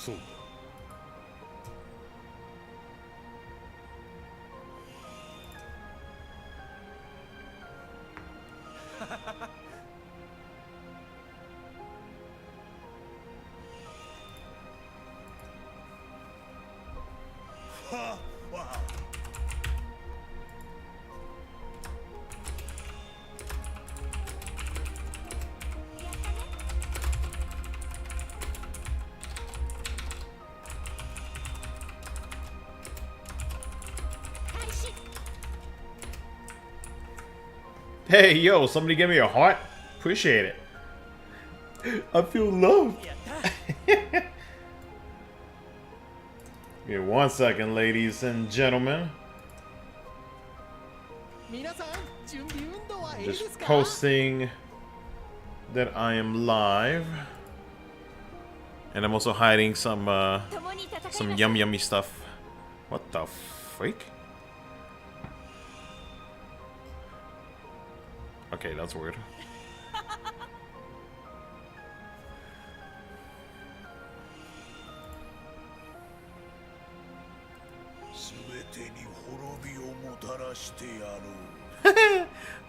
そうだ。Hey, yo, somebody give me a heart? Appreciate it. I feel loved. Give me 1 second, ladies and gentlemen. I'm just posting that I am live. And I'm also hiding some yummy stuff. What the freak? Okay, that's weird.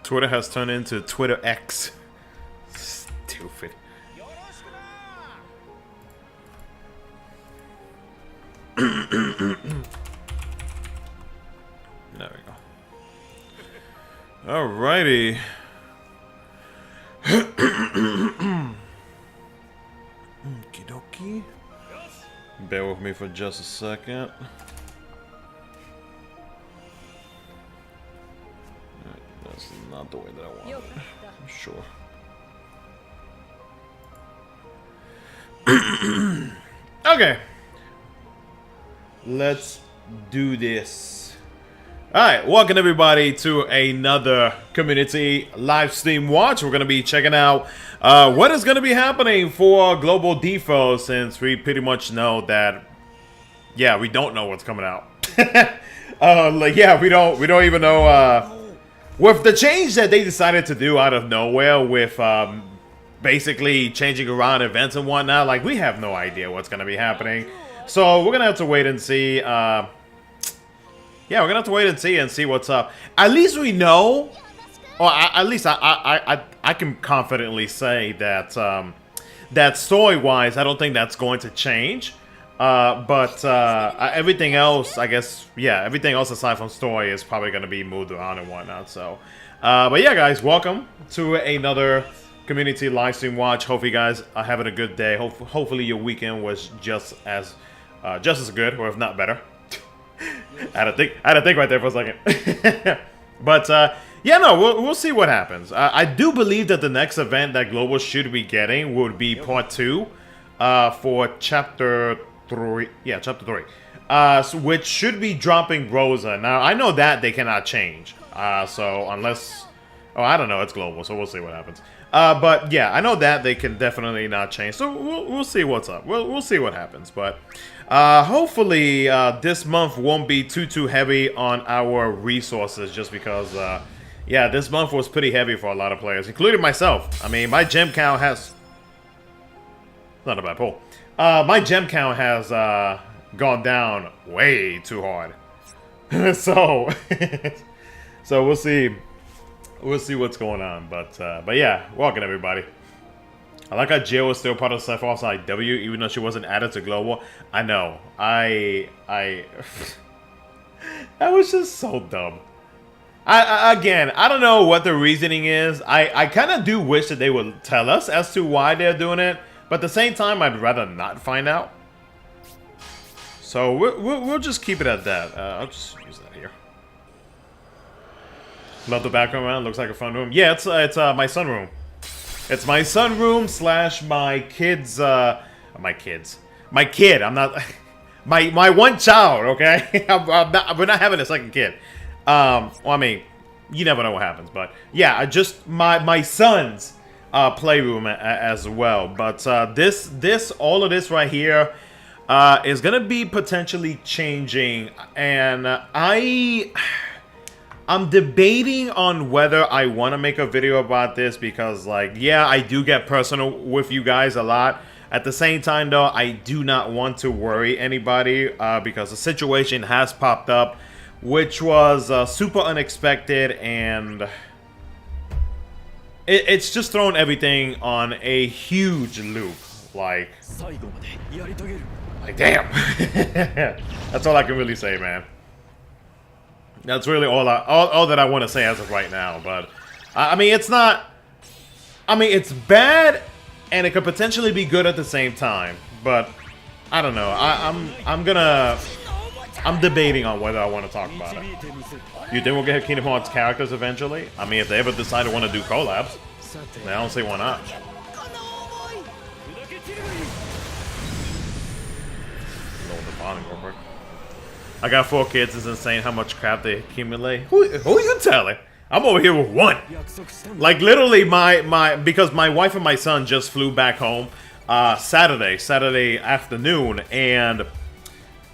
Twitter has turned into Twitter X. Stupid. There we go. Alrighty. Okie dokie. Bear with me for just a second. That's not the way that I want it. I'm sure. Okay. Let's do this. Alright, welcome everybody to another community live stream watch. We're going to be checking out what is going to be happening for Global DFFOO, since we pretty much know that, yeah, we don't know what's coming out. Like, yeah, we don't even know, with the change that they decided to do out of nowhere with basically changing around events and whatnot, like, we have no idea what's going to be happening. So we're going to have to wait and see. Yeah, we're gonna have to wait and see what's up. At least we know, or at least I can confidently say that that story-wise, I don't think that's going to change. But everything else, I guess, yeah, everything else aside from story is probably gonna be moved around and whatnot. So, but yeah, guys, welcome to another community live stream watch. Hope you guys are having a good day. Hopefully your weekend was just as good, or if not better. I had to think right there for a second. But yeah, no, we'll see what happens. I do believe that the next event that Global should be getting would be part 2 for chapter 3. Yeah, chapter 3. Which should be dropping Rosa. Now I know that they cannot change. So unless, oh, I don't know, it's Global, so we'll see what happens. But yeah, I know that they can definitely not change. So we'll see what's up. We'll see what happens. But hopefully this month won't be too heavy on our resources, just because yeah, this month was pretty heavy for a lot of players, including myself. I mean, my gem count has, not a bad pull. My gem count has gone down way too hard. So so we'll see what's going on. But yeah, welcome everybody. I like how Jill was still part of Sephiroth's IW, even though she wasn't added to Global. I know. That was just so dumb. Again, I don't know what the reasoning is. I kind of do wish that they would tell us as to why they're doing it, but at the same time, I'd rather not find out. So we'll just keep it at that. I'll just use that here. Love the background around. Looks like a fun room. Yeah, it's my sunroom. It's my sunroom slash my kids. My kid. I'm not. My one child. Okay, we're not having a second kid. Well, I mean, you never know what happens, but yeah, just my son's playroom as well. But all of this right here is gonna be potentially changing, and I'm debating on whether I want to make a video about this because, like, yeah, I do get personal with you guys a lot. At the same time, though, I do not want to worry anybody because the situation has popped up, which was super unexpected, and it's just thrown everything on a huge loop. Like damn. That's all I can really say, man. That's really all that I want to say as of right now. But I mean, it's not. I mean, it's bad, and it could potentially be good at the same time. But I don't know. I'm debating on whether I want to talk about it. You think we'll get Kingdom Hearts characters eventually? I mean, if they ever decide to want to do collabs, then I don't see why not. I got 4 kids. It's insane how much crap they accumulate. Who are you telling? I'm over here with 1. Like, literally, because my wife and my son just flew back home Saturday afternoon, and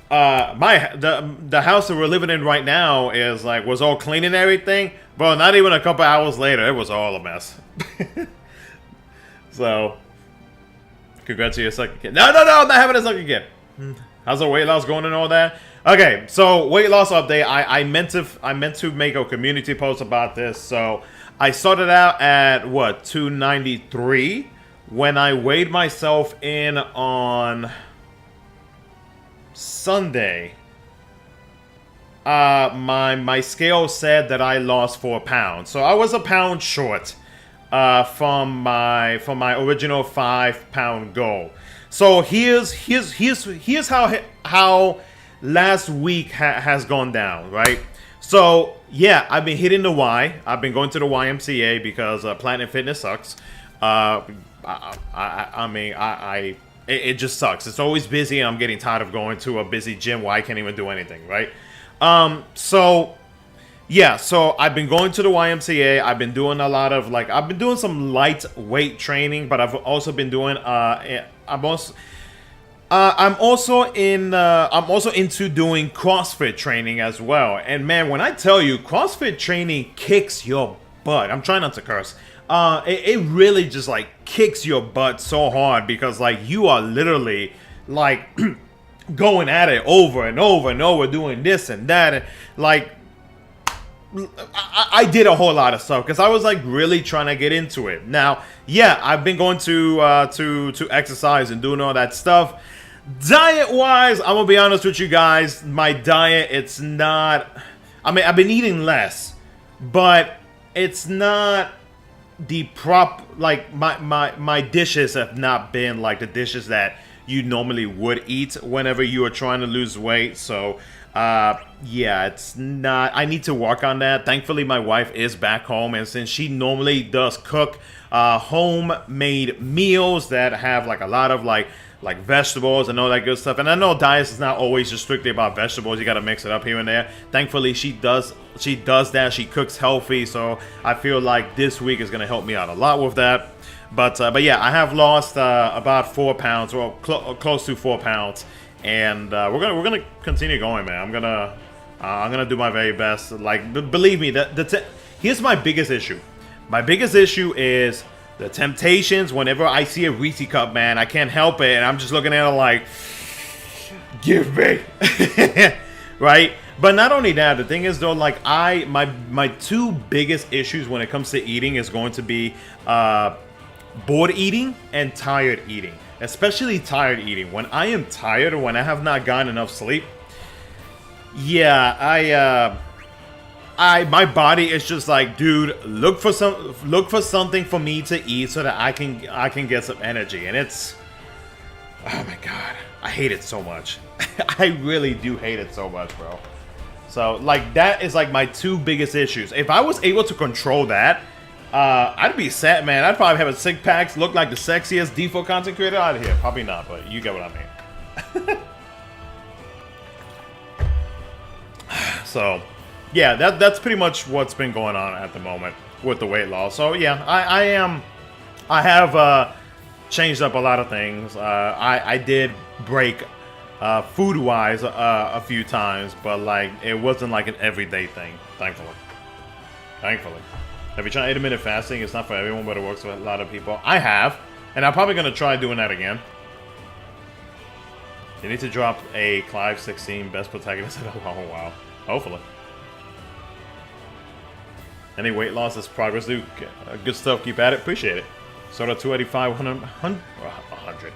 the house that we're living in right now was all clean and everything. Bro, not even a couple hours later, it was all a mess. So, congrats to your second kid. No, I'm not having a second kid. How's the weight loss going and all that? Okay, so weight loss update. I meant to make a community post about this. So I started out at what, 293 when I weighed myself in on Sunday. My scale said that I lost 4 pounds, so I was a pound short from my original 5-pound goal. So here's how last week has gone down, right? So yeah, I've been hitting the Y. I've been going to the YMCA because Planet Fitness sucks. It just sucks. It's always busy, and I'm getting tired of going to a busy gym where I can't even do anything, right? So yeah, so I've been going to the YMCA. I've been doing a lot of I've been doing some light weight training, but I've also been doing I'm also into doing CrossFit training as well. And man, when I tell you, CrossFit training kicks your butt. I'm trying not to curse. It really just kicks your butt so hard because you are literally going at it over and over and over, doing this and that, and I did a whole lot of stuff because I was really trying to get into it. Now, yeah, I've been going to exercise and doing all that stuff. Diet-wise, I'm gonna be honest with you guys. My diet, it's not. I mean, I've been eating less, but it's not the my dishes have not been like the dishes that you normally would eat whenever you are trying to lose weight. So yeah, it's not. I need to work on that. Thankfully, my wife is back home, and since she normally does cook homemade meals that have a lot of vegetables and all that good stuff, and I know diets is not always just strictly about vegetables. You got to mix it up here and there. Thankfully, she does that. She cooks healthy, so I feel like this week is gonna help me out a lot with that. But yeah, I have lost about 4 pounds, or close to 4 pounds, and we're gonna continue going, man. I'm gonna do my very best. Believe me, here's my biggest issue. My biggest issue is the temptations. Whenever I see a Reese cup, man, I can't help it, and I'm just looking at it give me, right? But not only that, the thing is though, my 2 biggest issues when it comes to eating is going to be bored eating and tired eating. Especially tired eating. When I am tired or when I have not gotten enough sleep, yeah, my body is just like, dude, look for something for me to eat so that I can get some energy. And it's, oh my god, I hate it so much. I really do hate it so much, bro. So like that is like my two biggest issues. If I was able to control that, I'd be set, man. I'd probably have a six packs, look like the sexiest DFFOO content creator out of here. Probably not, but you get what I mean. So, yeah, that's pretty much what's been going on at the moment with the weight loss. So yeah, I have changed up a lot of things. I did break food-wise a few times, but like it wasn't like an everyday thing, thankfully. Have you tried 8-minute fasting? It's not for everyone, but it works for a lot of people. I have, and I'm probably gonna try doing that again. You need to drop a Clive 16 best protagonist in a long while. Hopefully. Any weight loss is progress, dude. Good stuff. Keep at it. Appreciate it. Started at 285, 100.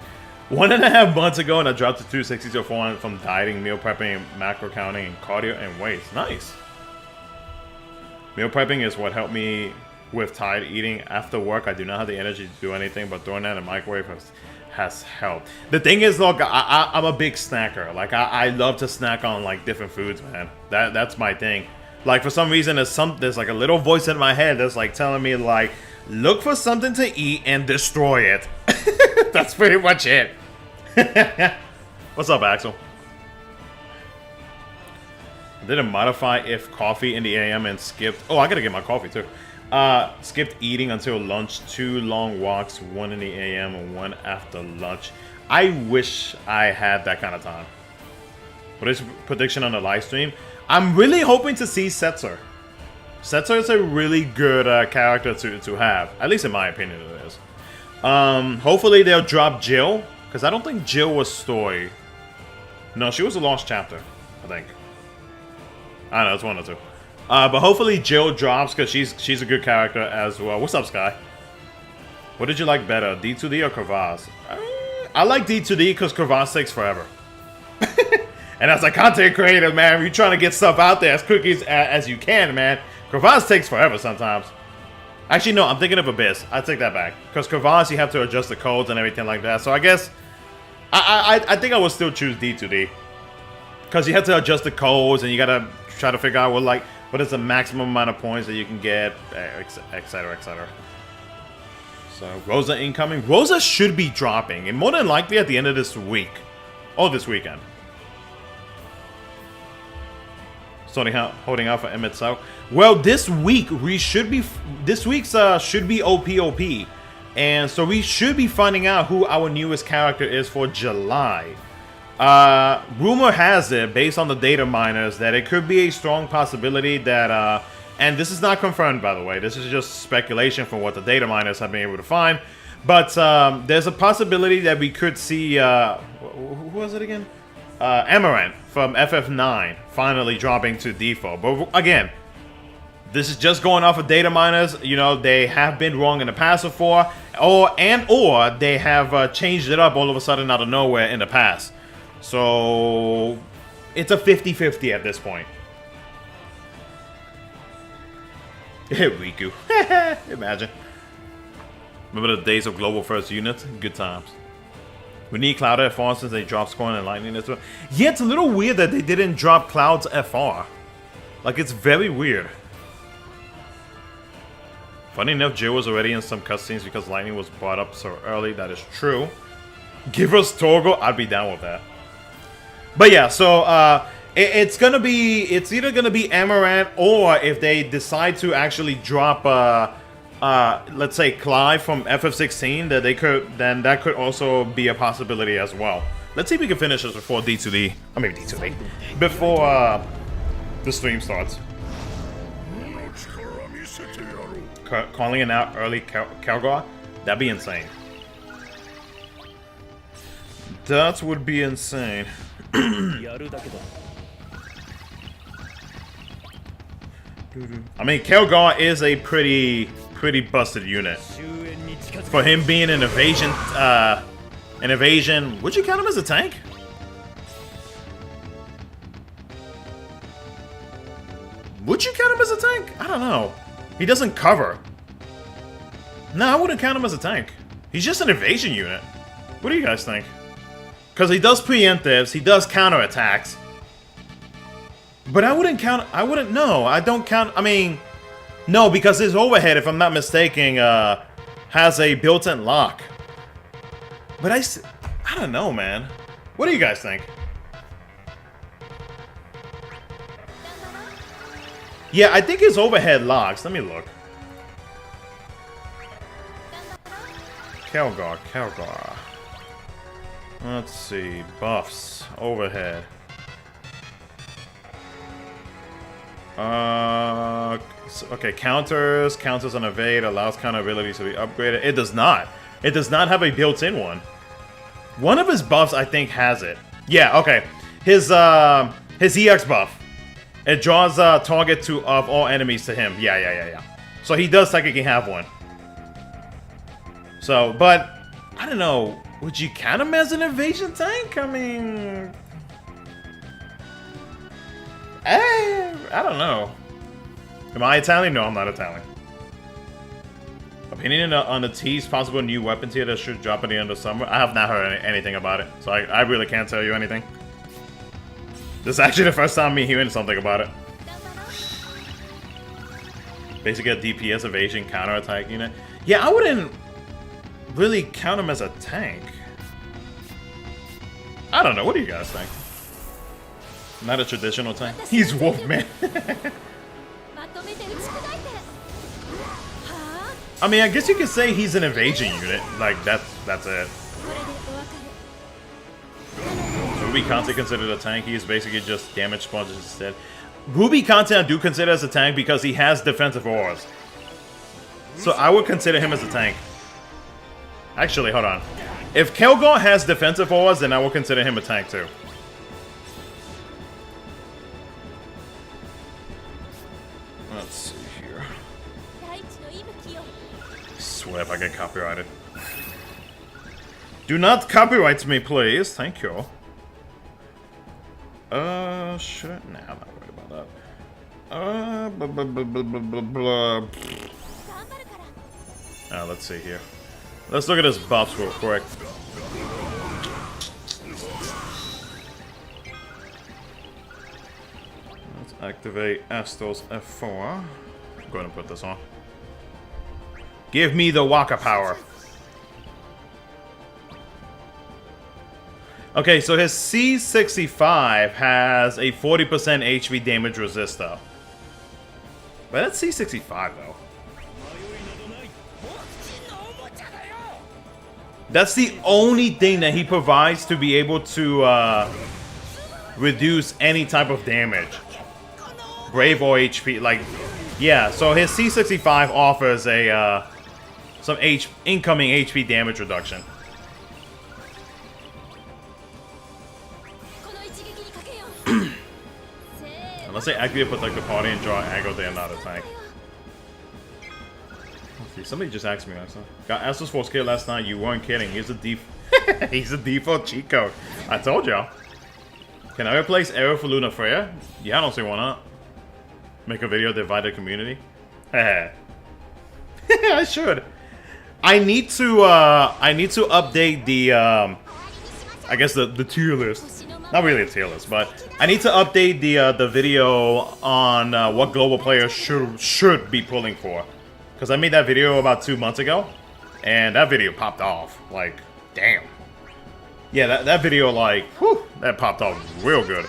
1.5 months ago, and I dropped to 260 to 400 from dieting, meal prepping, macro counting, and cardio and weights. Nice. Meal prepping is what helped me with tired eating. After work, I do not have the energy to do anything, but throwing that in the microwave has helped. The thing is, look, I'm a big snacker. Like, I love to snack on, like, different foods, man. That's my thing. Like, for some reason, there's like, a little voice in my head that's, like, telling me, like, look for something to eat and destroy it. That's pretty much it. What's up, Axel? I didn't modify if coffee in the AM and skipped... Oh, I gotta get my coffee, too. Skipped eating until lunch. 2 long walks, 1 in the AM and 1 after lunch. I wish I had that kind of time. What is prediction on the live stream? I'm really hoping to see Setzer. Setzer is a really good character to have. At least in my opinion it is. Hopefully they'll drop Jill. Because I don't think Jill was story. No, she was a lost chapter, I think. I don't know, it's one or two. But hopefully Jill drops because she's a good character as well. What's up, Sky? What did you like better, D2D or Crevasse? I like D2D because Crevasse takes forever. And as a content creator, man, you're trying to get stuff out there as quick as you can, man. Crevasse takes forever sometimes. Actually, no, I'm thinking of Abyss. I take that back. Because Crevasse, you have to adjust the codes and everything like that. So I guess I think I would still choose D2D. Because you have to adjust the codes and you gotta try to figure out what is the maximum amount of points that you can get, etc, etc. So Rosa incoming. Rosa should be dropping, and more than likely at the end of this week, or this weekend. Holding out for Emmett South. Well, this week we should be. This week's should be OP, and so we should be finding out who our newest character is for July. Rumor has it, based on the data miners, that it could be a strong possibility that, and this is not confirmed, by the way, this is just speculation from what the data miners have been able to find, but there's a possibility that we could see, who was it again? Amaranth from FF9 finally dropping to DFFOO. But again, this is just going off of data miners. You know, they have been wrong in the past before, or they have changed it up all of a sudden out of nowhere in the past. So it's a 50-50 at this point. Riku. Imagine. Remember the days of global first units? Good times. We need Cloud FR since they dropped Scorn and Lightning as well. Yeah, it's a little weird that they didn't drop Cloud's FR. Like, it's very weird. Funny enough, Jill was already in some cutscenes because Lightning was brought up so early. That is true. Give us Torgo. I'd be down with that. But yeah, so it's either gonna be Amaranth, or if they decide to actually drop let's say Clive from FF16, then that could also be a possibility as well. Let's see if we can finish this before D2D. I mean D2D. Before the stream starts. Calling it out early Calgar? That'd be insane. That would be insane. I mean, Kelgar is a pretty busted unit. For him being an evasion, would you count him as a tank? Would you count him as a tank? I don't know. He doesn't cover. No, I wouldn't count him as a tank. He's just an evasion unit. What do you guys think? Because he does preemptives, he does counterattacks. But I wouldn't count, no, I don't count, I mean, no, because his overhead, if I'm not mistaken, has a built-in lock. But I don't know, man. What do you guys think? Yeah, I think his overhead locks. Let me look. Kelgar. Let's see. Buffs. Overhead. Okay, counters on evade, allows counter abilities to be upgraded. It does not. It does not have a built-in one. One of his buffs, I think, has it. Yeah, okay. His EX buff. It draws a target of all enemies to him. Yeah. So he does technically have one. So, but, I don't know. Would you count him as an evasion tank? I mean... I don't know. Am I Italian? No, I'm not Italian. Opinion on the T's possible new weapon tier that should drop at the end of summer? I have not heard anything about it, so I really can't tell you anything. This is actually the first time me hearing something about it. Basically a DPS evasion counterattack unit. Yeah, I wouldn't really count him as a tank. I don't know, what do you guys think? Not a traditional tank. He's Wolfman. I mean, I guess you could say he's an evasion unit. Like, that's it. Ruby Conte considered a tank. He is basically just damage sponges instead. Ruby Conte I do consider as a tank because he has defensive auras. So I would consider him as a tank. Actually, hold on. If Kelgar has defensive auras, then I will consider him a tank too. Let's see here. I swear if I get copyrighted. Do not copyright me, please. Thank you. Shit. Nah, I'm not worried about that. Let's see here. Let's look at his buffs real quick. Let's activate Astos F4. Go ahead and put this on. Give me the Waka power. Okay, so his C65 has a 40% HP damage resistor. But that's C65 though. That's the only thing that he provides to be able to reduce any type of damage. Brave or HP, like, yeah, so his C65 offers a some incoming HP damage reduction. Unless they activate protect the party and draw aggro, they are not a tank. Let's see, somebody just asked me last night. Got Astos Force kid last night, you weren't kidding. He's a he's a default cheat code. I told y'all. Can I replace Arrow for Luna Freya? Yeah, I don't see why not. Make a video, divide the community? I should. I need to update the I guess the tier list. Not really a tier list, but I need to update the video on what global players should be pulling for. Because I made that video about 2 months ago, and that video popped off. Like, damn. Yeah, that video, like, whew, that popped off real good.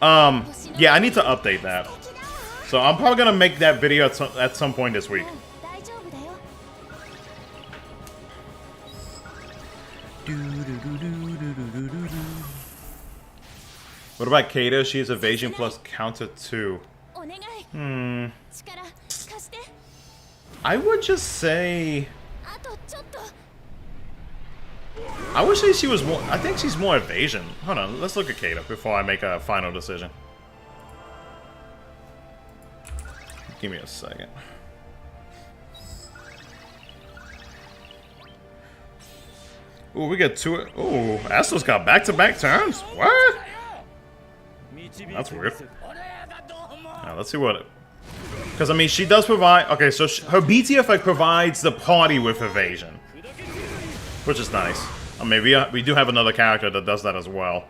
Yeah, I need to update that. So I'm probably gonna make that video at some point this week. What about Kata? She is evasion plus counter 2. I would just say... I would say she was more... I think she's more evasion. Hold on, let's look at Kata before I make a final decision. Give me a second. Ooh, we got two... Ooh, Astos got back-to-back turns? What? That's weird. Now, let's see what Because, I mean, she does provide... Okay, so her BT effect provides the party with evasion. Which is nice. I mean, we do have another character that does that as well.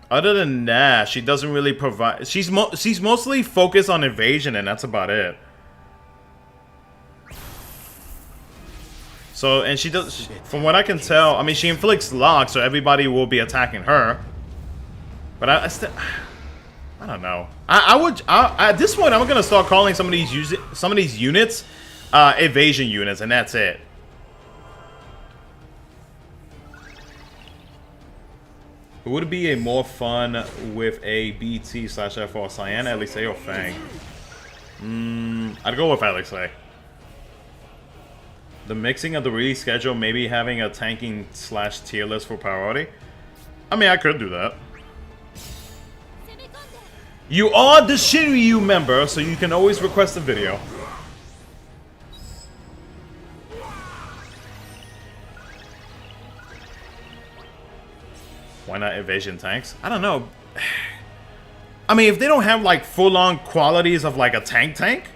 Other than that, she doesn't really provide... She's mostly focused on evasion, and that's about it. So, and she does... From what I can tell, I mean, she inflicts locks, so everybody will be attacking her. But I don't know. At this point, I'm gonna start calling some of these units evasion units, and that's it. It would be a more fun with a BT/FR Cyan, Elise, or Fang. I'd go with Elise. The mixing of the release schedule, maybe having a tanking/tier list for priority. I mean, I could do that. You are the Shinryu member, so you can always request a video. Why not evasion tanks? I don't know. I mean, if they don't have like full-on qualities of like a tank,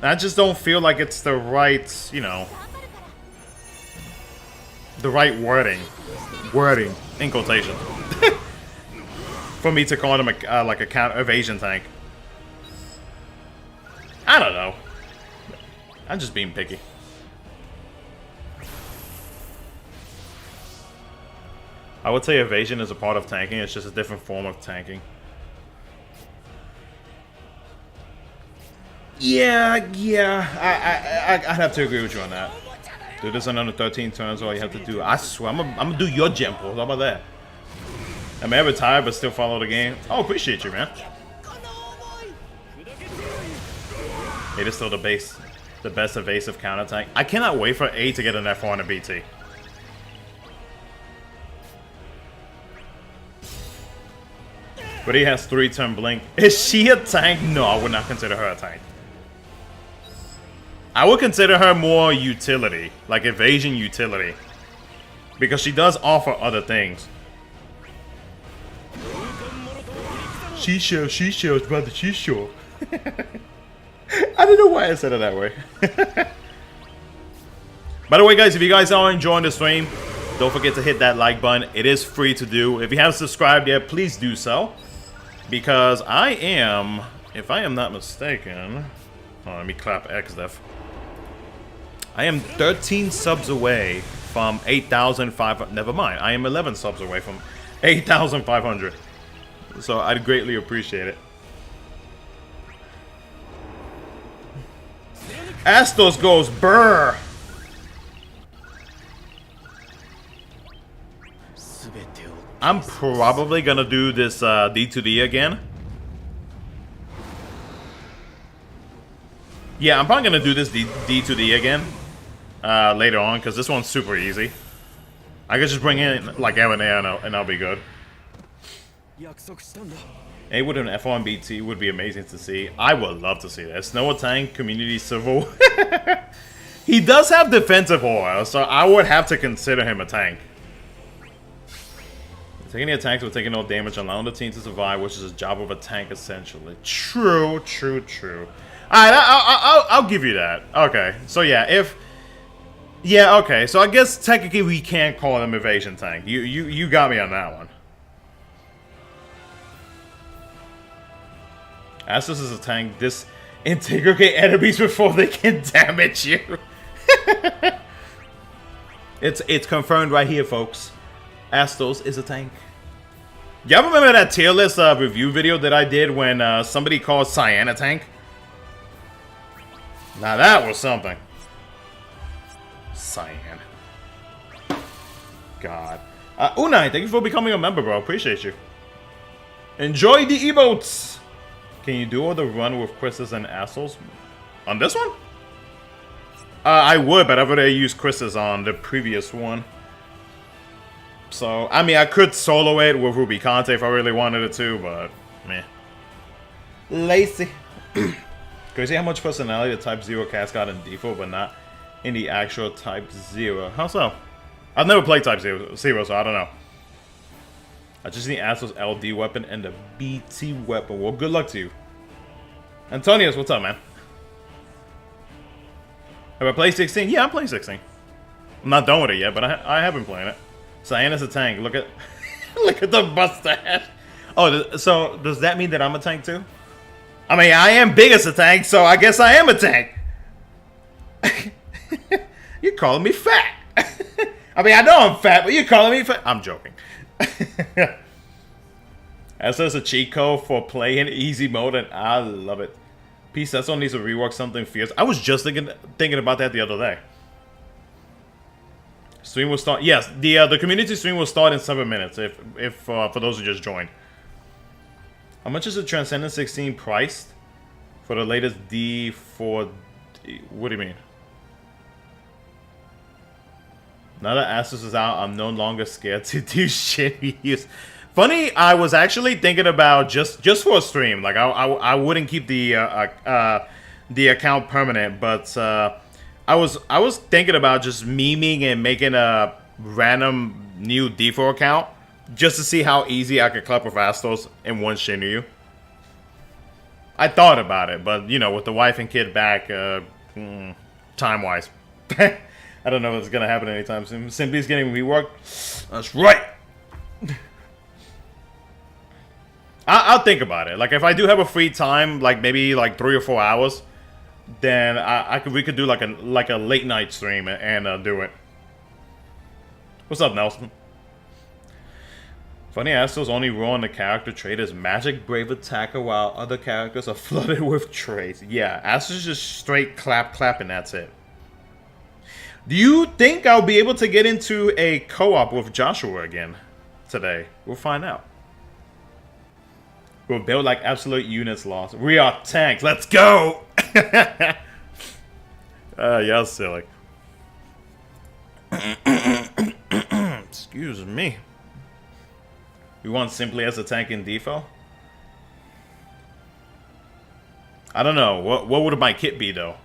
I just don't feel like it's the right, you know, the right wording in quotation for me to call them a, like a counter evasion tank. I don't know. I'm just being picky. I would say evasion is a part of tanking. It's just a different form of tanking. Yeah, I'd have to agree with you on that. Do this in under 13 turns, all you have to do. I swear, I'm gonna do your gem pulls. How about that? I may have retired, but still follow the game. Oh, appreciate you, man. It is still the best evasive counter tank. I cannot wait for A to get an F4 and a BT. But he has 3-turn blink. Is she a tank? No, I would not consider her a tank. I would consider her more utility, like evasion utility, because she does offer other things. She shows, brother, she sure. I don't know why I said it that way. By the way, guys, if you guys are enjoying the stream, don't forget to hit that like button. It is free to do. If you haven't subscribed yet, please do so. Because I am, if I am not mistaken, oh, let me clap XDEF. I am 13 subs away from 8,500. Never mind, I am 11 subs away from 8,500. So I'd greatly appreciate it. Astos goes brr. I'm probably gonna do this D2D again. Yeah, I'm probably gonna do this D2D again later on, because this one's super easy. I could just bring in like M and A and I'll be good. A with an F1 BT would be amazing to see. I would love to see that. Snow tank, community civil. He does have defensive aura, so I would have to consider him a tank. Taking the attacks will take no damage, allowing the team to survive, which is a job of a tank essentially. True. Alright, I'll give you that. Okay, so yeah, okay, so I guess technically we can't call him evasion tank. You got me on that one. Astos is a tank. This integrate enemies before they can damage you. It's confirmed right here, folks. Astos is a tank. Y'all remember that tier list review video that I did when somebody called Cyan a tank? Now that was something. Cyan. God. Unai, thank you for becoming a member, bro. Appreciate you. Enjoy the emotes. Can you do all the run with Chris's and Astos? On this one? I would, but I've already used Chris's on the previous one. So, I mean, I could solo it with Ruby Conte if I really wanted it to, but meh. Lazy. Crazy how much personality the Type 0 cast got in default, but not in the actual Type 0. How so? I've never played Type 0, so I don't know. I just need Astro's LD weapon and the BT weapon. Well, good luck to you. Antonius, what's up, man? Have I played 16? Yeah, I'm playing 16. I'm not done with it yet, but I have been playing it. Cyanus a tank. Look at look at the mustache. Oh, so does that mean that I'm a tank too? I mean, I am big as a tank, so I guess I am a tank. You're calling me fat. I mean, I know I'm fat, but you're calling me fat. I'm joking. As there's a cheat code for playing easy mode, and I love it. Peace, that's needs to rework something fierce. I was just thinking about that the other day. Stream will start. Yes, the community stream will start in 7 minutes. If for those who just joined. How much is the Transcendent 16 priced for the latest D4? What do you mean? Now that Asus is out, I'm no longer scared to do shit. Funny, I was actually thinking about just for a stream. Like I wouldn't keep the account permanent, but I was thinking about just memeing and making a random new D4 account just to see how easy I could clap with Astos in one Shinryu. I thought about it, but you know, with the wife and kid back, time-wise, I don't know if it's gonna happen anytime soon. Simply's getting reworked. That's right. I'll think about it. Like if I do have a free time, like maybe like 3 or 4 hours, then we could do like a late night stream and do it. What's up, Nelson? Funny Astro's only role in the character trait is Magic Brave Attacker, while other characters are flooded with traits. Yeah, Astro's just straight clap and that's it. Do you think I'll be able to get into a co-op with Joshua again today? We'll find out. We'll build like absolute units lost. We are tanks. Let's go! Yeah, silly. Excuse me. We want Simply as a tank in DFFOO? I don't know. What would my kit be though?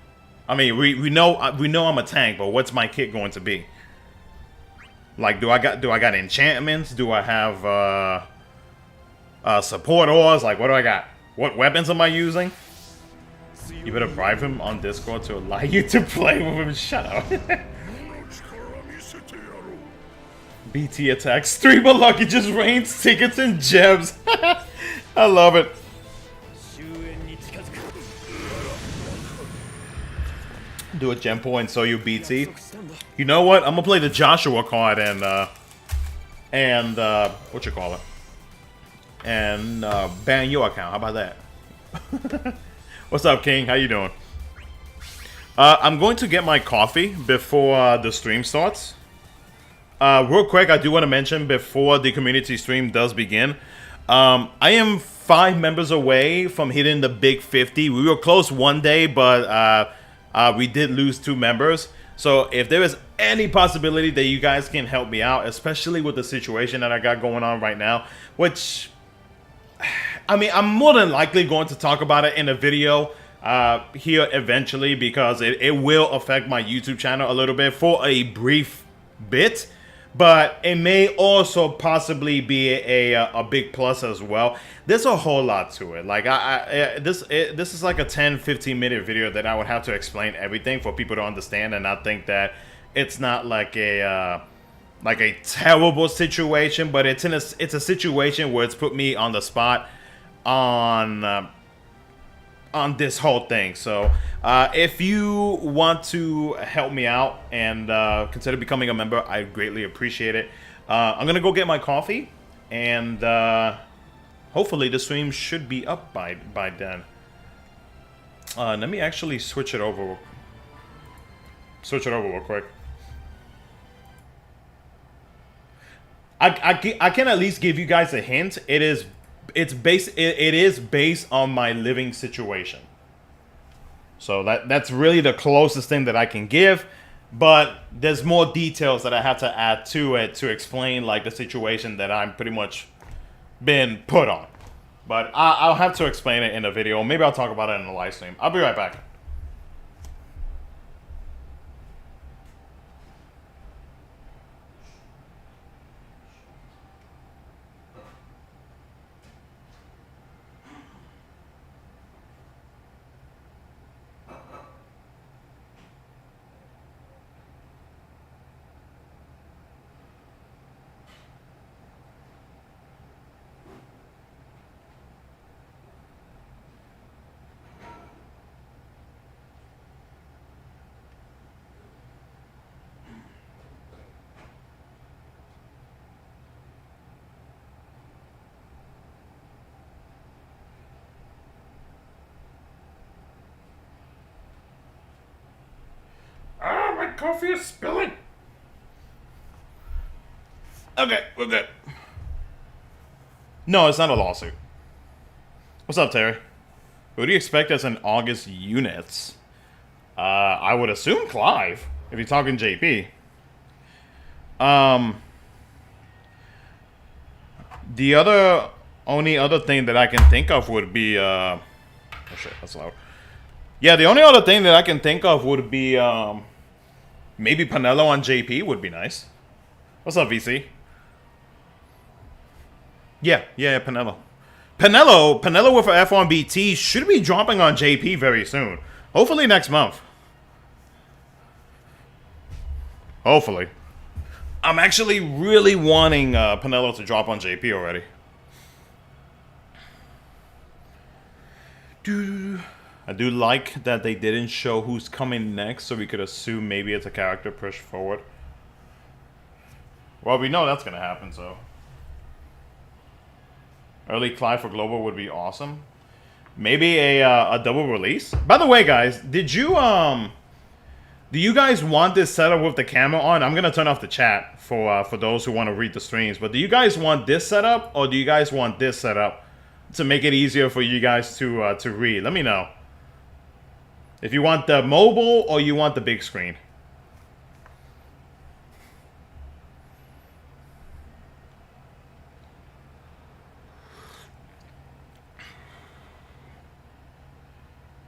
I mean, we know I'm a tank, but what's my kit going to be? Like, do I got enchantments? Do I have support ores? Like, what do I got? What weapons am I using? You better bribe him on Discord to allow you to play with him. Shut up. BT attacks. Streamer Lucky just rains tickets and gems. I love it. Do a gem point so you BT. You know what? I'm gonna play the Joshua card and what you call it? And ban your account. How about that? What's up, King? How you doing? I'm going to get my coffee before the stream starts. Real quick, I do want to mention before the community stream does begin, I am 5 members away from hitting the big 50. We were close one day, but we did lose 2 members. So if there is any possibility that you guys can help me out, especially with the situation that I got going on right now, which, I mean, I'm more than likely going to talk about it in a video here eventually, because it will affect my YouTube channel a little bit for a brief bit. But it may also possibly be a big plus as well. There's a whole lot to it. Like this is like a 10-15 minute video that I would have to explain everything for people to understand, and I think that it's not like a terrible situation, but it's a situation where it's put me on the spot on this whole thing. So if you want to help me out and consider becoming a member, I greatly appreciate it. I'm gonna go get my coffee, and hopefully the stream should be up by then. Let me actually switch it over real quick. I can at least give you guys a hint. It is based on my living situation. So that's really the closest thing that I can give, but there's more details that I have to add to it to explain like the situation that I'm pretty much been put on. But I'll have to explain it in a video. Maybe I'll talk about it in a live stream. I'll be right back. coffee is spilling. Okay, we're good. No, it's not a lawsuit. What's up, Terry? Who do you expect as an August units? I would assume Clive, if you're talking JP. The only other thing that I can think of would be, oh shit, that's loud. Yeah, the only other thing that I can think of would be, maybe Pinello on JP would be nice. What's up, VC? Yeah, Pinello. Pinello with an F1BT should be dropping on JP very soon. Hopefully next month. Hopefully. I'm actually really wanting Pinello to drop on JP already. I do like that they didn't show who's coming next, so we could assume maybe it's a character push forward. Well, we know that's going to happen, so... Early Clive for Global would be awesome. Maybe a double release. By the way, guys, did you do you guys want this setup with the camera on? I'm gonna turn off the chat for those who want to read the streams. But do you guys want this setup or do you guys want this setup to make it easier for you guys to read? Let me know. If you want the mobile or you want the big screen.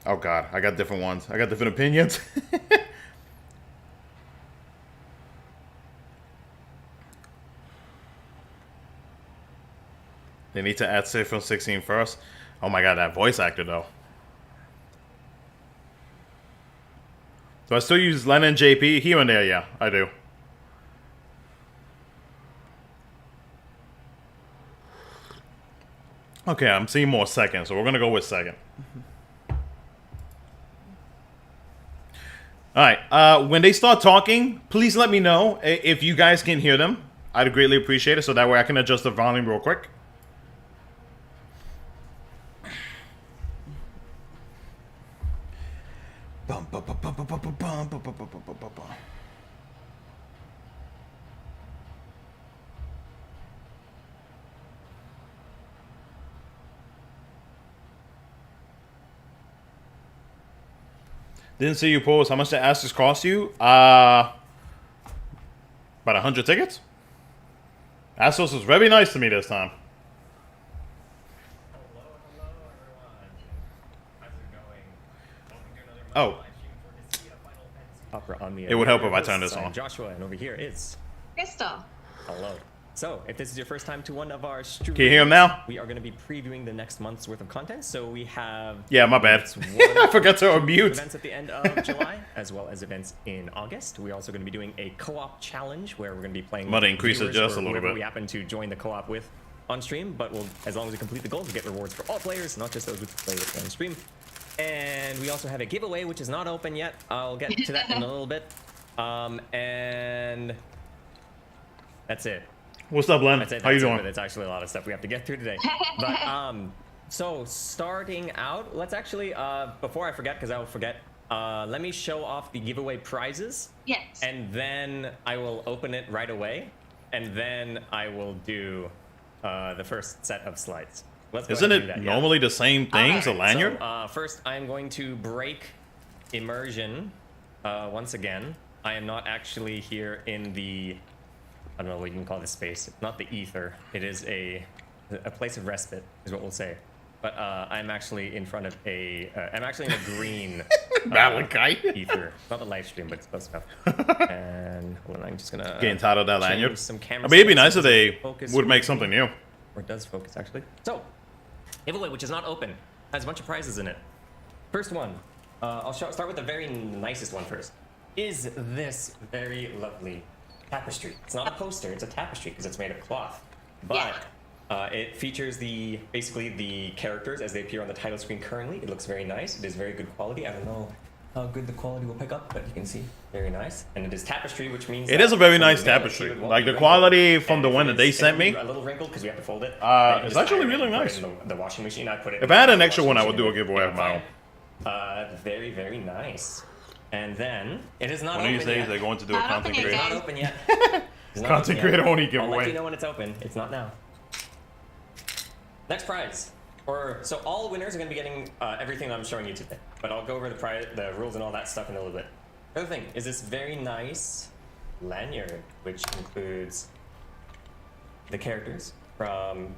Oh god, I got different ones. I got different opinions. They need to add Safe from 16 first. Oh my god, that voice actor though. Do I still use Lennon JP? Here and there, yeah, I do. Okay, I'm seeing more second, so we're gonna go with second. Alright, when they start talking, please let me know if you guys can hear them. I'd greatly appreciate it, so that way I can adjust the volume real quick. Didn't see you post. How much the Astros cost you? About 100 tickets. Astros was very nice to me this time. Hello everyone. How's it going? Oh. It would help if I turned this on. Joshua, and over here is Crystal. hello. So, if this is your first time to one of our streams, Can you hear him now? we are going to be previewing the next month's worth of content. So we have Yeah, my bad. I forgot to unmute. Events at the end of July, as well as events in August. We're also going to be doing a co-op challenge where we're going to be playing. I'm gonna increase it viewers just or a little whoever bit. We happen to join the co-op with on stream, but we'll, as long as we complete the goals, we get rewards for all players, not just those who play with on stream. And we also have a giveaway, which is not open yet. I'll get to that in a little bit. And that's it. What's up, Len? How you doing? It's actually a lot of stuff we have to get through today. But so starting out, let's actually before I forget, because I will forget, let me show off the giveaway prizes. Yes. And then I will open it right away, and then I will do the first set of slides. Let's go Isn't ahead and it do that, normally the same things, a lanyard? So, first, I'm going to break immersion once again. I am not actually here in the, I don't know what you can call this space. Not the ether. It is a place of respite, is what we'll say. But I'm actually in front of a, I'm actually in a green ether. Not the live stream, but it's close enough. And hold on, I'm just gonna Getting tired of that lanyard. some I mean, it'd be nice if they focus would make something new. Or it does focus, actually. So, giveaway, which is not open, has a bunch of prizes in it. First one, I'll start with the very nicest one first. Is this very lovely tapestry? It's not a poster, it's a tapestry because it's made of cloth. But it features basically the characters as they appear on the title screen currently. It looks very nice. It is very good quality. I don't know how good the quality will pick up, but you can see, very nice. And it is tapestry, which means it is a very nice tapestry. Like the quality from the one that they sent me. A little wrinkled because we have to fold it. It's actually really nice. The washing machine. I put it. If I had an extra one, I would do a giveaway of my own. Very, very nice. And then it is not When open you say yet. they're going to do a Not content open It's yet, creator. not open yet. It's not Content open creator yet. only I'll let giveaway. you know when it's open. It's not now. Next prize. So all winners are going to be getting everything I'm showing you today. But I'll go over the rules and all that stuff in a little bit. The other thing is this very nice lanyard, which includes the characters from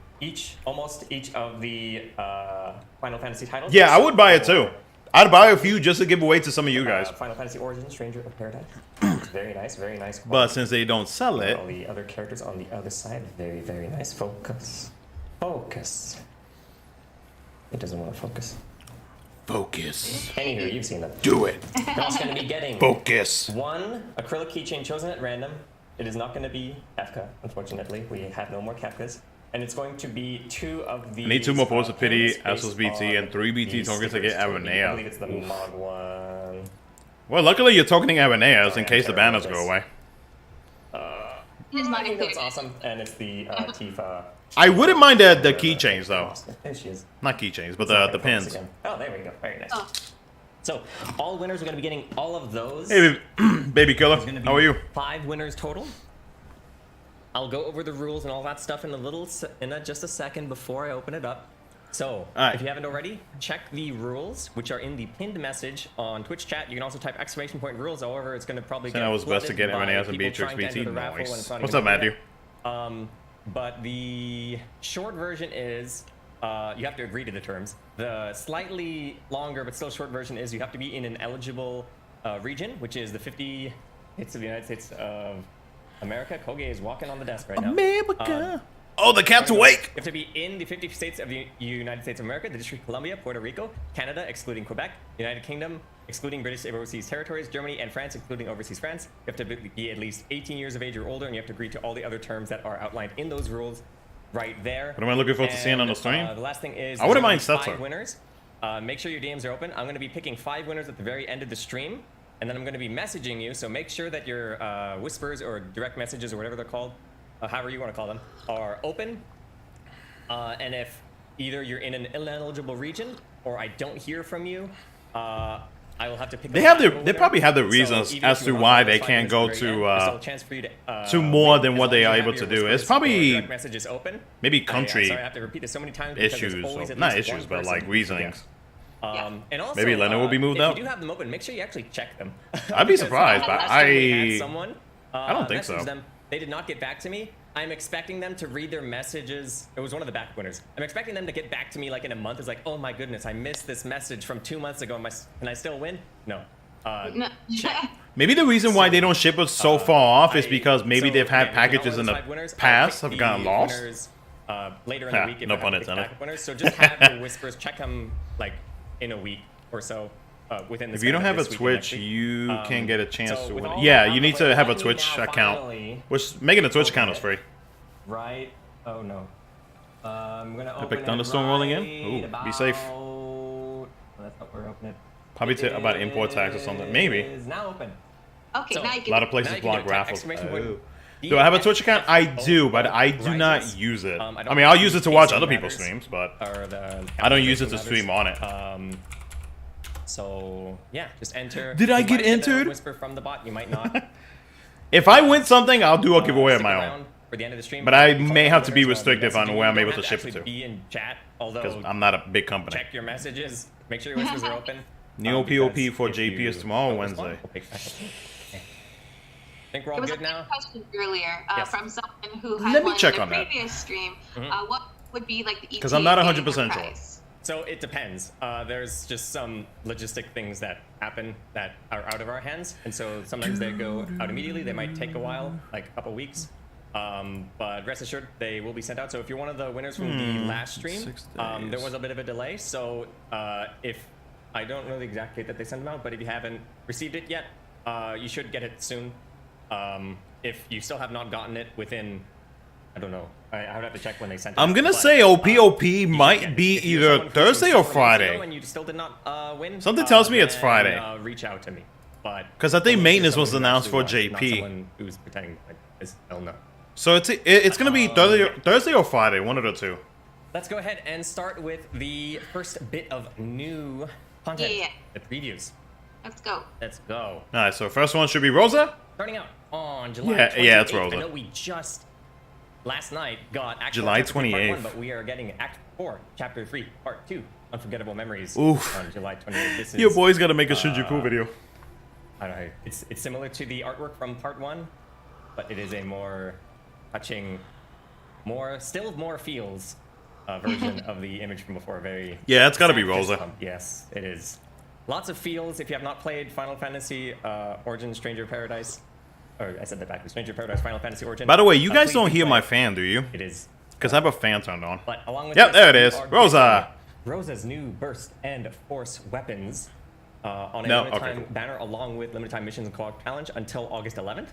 almost each of the Final Fantasy titles. Yeah, I would buy it too. I'd buy a few just to give away to some of you guys. Final Fantasy Origins, Stranger of Paradise. Very nice, very nice. But since they don't sell it, All the other characters on the other side, very, very nice. Focus. Focus. It doesn't want to focus. focus. Anywho, you've seen them. Do it. You're also going to be getting Focus. one acrylic keychain chosen at random. It is not going to be Kafka, unfortunately. We have no more Kafkas. And it's going to be 2 of the. I need 2 more posts of pity, pins Assos based BT, on and 3 BT the tokens to get secrets token. I believe Aranea. it's the mod one. Well, luckily you're tokening Aranea in yeah, case the I can't banners remember go away. It's I not think clear. that's awesome. And it's the Tifa. I wouldn't mind the keychains though. There she is. Not keychains, but It's not the gonna focus pins. again. Oh, there we go. Very nice. Oh. So, all winners are going to be getting all of those. Hey, baby killer. There's gonna be How are you? 5 winners total. I'll go over the rules and all that stuff in just a second before I open it up. So, Alright. if you haven't already, check the rules, which are in the pinned message on Twitch chat. You can also type !rules. However, it's going to probably Saying get I was best to flooded get by Aranea and people Beatrix trying to enter BT. the raffle when it's Nice. not What's even up, open Matthew? yet. But the short version is you have to agree to the terms. The slightly longer but still short version is you have to be in an eligible region, which is the 50 states of the United States of America. Koge is walking on the desk right now. America. Oh, the cat's awake. You have to be in the 50 states of the United States of America, the District of Columbia, Puerto Rico, Canada, excluding Quebec, United Kingdom, excluding British overseas territories, Germany, and France, including overseas France. You have to be at least 18 years of age or older, and you have to agree to all the other terms that are outlined in those rules right there. What am I looking forward to seeing on the stream? The last thing is I wouldn't there's mind gonna be Setzer. 5 winners. Make sure your DMs are open. I'm going to be picking 5 winners at the very end of the stream, and then I'm going to be messaging you. So make sure that your whispers or direct messages or whatever they're called, however you want to call them, are open. And if either you're in an ineligible region or I don't hear from you, I will have to pick. They probably have the reasons as to why they can't go to more than what they are able to do. It's probably messages open. maybe Sorry, I country have to repeat this so many times because there's issues, always or, at not least issues, one but person. like reasonings. And also, Maybe Leonard will be moved if up? you do have them open, make sure you actually check them. I'd be Because surprised, but last time we had someone, I don't think message so. Them, they did not get back to me. I'm expecting them to read their messages. It was one of the back winners. I'm expecting them to get back to me like in a month. It's like, oh my goodness, I missed this message from 2 months ago. Can I still win? No. No. Check. Maybe the reason why they don't ship it so far off is because maybe So, they've had again, packages in the past have gotten lost. Winners, later in the week, if no I have pun to pick intended. backup winners. So just have your whispers, check them like in a week or so. Within the If you don't span have of a this week and next Twitch, week. you can get a chance so to with win. all Yeah, that you need out of the to way, have a let me Twitch now account. finally Which making a Twitch open account is it. free. Right. Oh no. I'm gonna Epic open thunderstorm it rolling in? right Ooh, be safe. about- That's not where we're opening it. Probably It about import tax or something. Maybe. is now open. Okay, So, now you A can. lot of Now places you can block type raffles. exclamation point Oh. Do I have a Twitch account? I do, but I do not Rises. use it. I I don't mean, I'll think use it to the watch pacing other people's matters. streams, but Or the I don't use it to matters. stream on it. So yeah, just enter. Did I You get might a entered? Whisper from the bot. You might not. If I win something, I'll do a giveaway of Stick my own. around for the end of the stream. But I If you may call have out to be winners, restrictive on messaging, where I'm you able don't to have ship it to. Be in chat, Because although I'm not a big company. check your messages. Make sure your whispers are open. Neo POP because for if JP you is tomorrow, don't respond, Wednesday. we'll pick back up. Okay. Think we're all There was a good now? question earlier Yes. from someone who had Let me won check in on the that. previous stream. What would be like the ETA 'Cause I'm not game 100% sure. prize? So it depends. There's just some logistic things that happen that are out of our hands, and so sometimes they go out immediately. They might take a while, like a couple weeks. But rest assured, they will be sent out. So if you're one of the winners from the last stream, 6 there days. was a bit of a delay. So if I don't know the exact date that they sent them out, but if you haven't received it yet, you should get it soon. If you still have not gotten it within, I don't know. I would have to check when they sent it. I'm gonna but, say OPOP you should might get it. be If you're either someone who was Thursday or several months ago Friday. and you still did not win. Something tells me it's then, Friday. Reach out to me. But 'Cause I think unless you're maintenance was someone who announced actually for wants, not JP. someone who's pretending like is hell no. So it's gonna be Thursday or Friday, one of the two. Let's go ahead and start with the first bit of new content. Yeah. The previews. Let's go. Let's go. Alright, so first one should be Rosa? Starting out on July Yeah, 28th. yeah, it's Rosa. I know we just last night got actual July Chapter 3 Part 28th. 1, but we are getting Act 4, Chapter 3, Part 2, Unforgettable Memories Oof. on July 28th. This is, Your boy's gotta make a Shinjuku video. I don't know. It's similar to the artwork from Part 1, but it is a more touching, still more feels version of the image from before. Very Yeah, it's gotta be sad Rosa. fist bump. Yes, it is. Lots of feels. If you have not played Final Fantasy Origin Stranger Paradise, or I said that backwards, Stranger Paradise Final Fantasy Origin. By the way, you guys please don't do hear play my it. fan, do you? It is. Because I have a fan turned on. But along with Yep, this, there it we is. are Rosa. getting Rosa's new burst and force weapons on a No, limited okay, time cool. banner, along with limited time missions and co-op challenge until August 11th.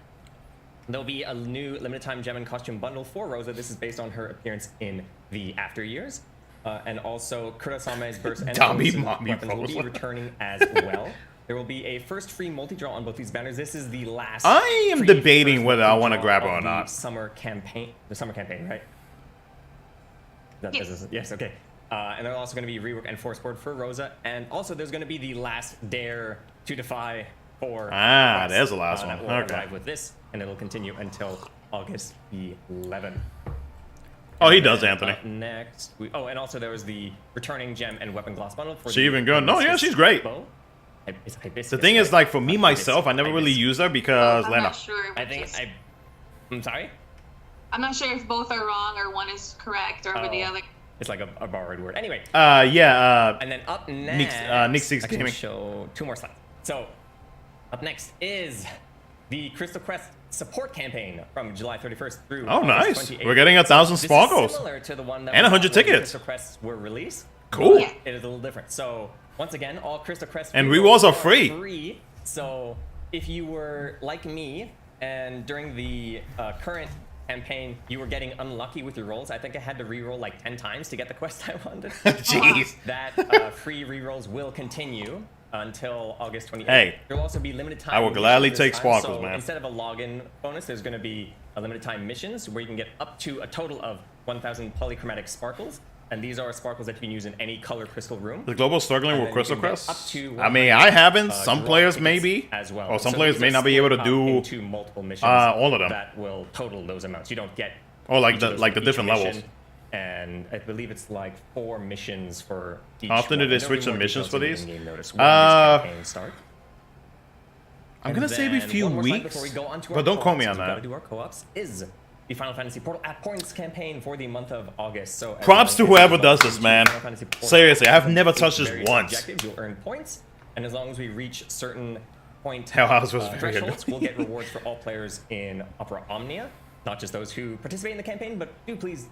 There'll be a new limited time gem and costume bundle for Rosa. This is based on her appearance in the After Years. And also, Kurasame's burst and Tommy force Mommy weapons will be Rosa. returning as well. There will be a first free multi-draw on both these banners. This is the last. I am free debating first whether I want to multi-draw grab her or of the not. Summer campaign, right? Yes. Yes, okay. And there's also going to be rework and force board for Rosa. And also there's going to be the last Dare to Defy for Ah, Quest, there's the last one. that will Okay. arrive with this, and it'll continue until August 11th. Oh, he does, Anthony. Next, and also there was the returning gem and weapon gloss bundle for She the even good? No, yeah, Hibiscus she's great. bow. It's hibiscus, The thing is, right? like, for me, myself, I never really Hibiscus. use her because I'm Lena. not sure. I think I'm sorry. I'm not sure if both are wrong or one is correct over the Oh. other. It's like a borrowed word. Anyway, Yeah, and then up next, Nick Six I can Gaming. show 2 more slides. So, up next is the Crystal Quest support campaign from July 31st through Oh, August nice. 28th. We're getting 1,000 This is sparkles. similar to the one that And we got 100 when the tickets. Crystal Quests were released. Cool. Yeah. It is a little different. So, once again, all Crystal Quests And rewards rewards are free. So, if you were like me and during the current campaign you were getting unlucky with your rolls, I think I had to re-roll like 10 times to get the quest I wanted. Jeez. That free re-rolls will continue until August 28th. Hey, there will also be limited time. I will gladly missions take this time. sparkles, So man. Instead of a login bonus, there's going to be a limited time missions where you can get up to a total of 1,000 polychromatic sparkles. And these are sparkles that you can use in any color crystal room. The global struggling And with then Crystal you can get Quest? up to I mean, I haven't. 100, Some draw players tickets maybe. as well. Or some So players these may are not be able to split do up into multiple missions all of them. that will total those amounts. You don't get Oh, like each the of those like for the each different mission, levels. And I believe it's like 4 missions for each. How often do one. they And there'll be switch the more missions details for in the these? in-game notice when this campaign starts. I'm And gonna say every then few one more slide weeks. before we go on to But our don't quote me co-ops, on we've that. gotta do our co-ops is the Final Fantasy Portal at Points campaign for the month of August. So Props to everyone whoever can does go this, into man. Final Fantasy Portal. Seriously, I've never It's touched this various once. objectives, you'll earn points, and as long as we reach certain point Hell House was very thresholds, good. we'll get rewards for all players in Opera Omnia. Not just those who participate in the campaign, but do please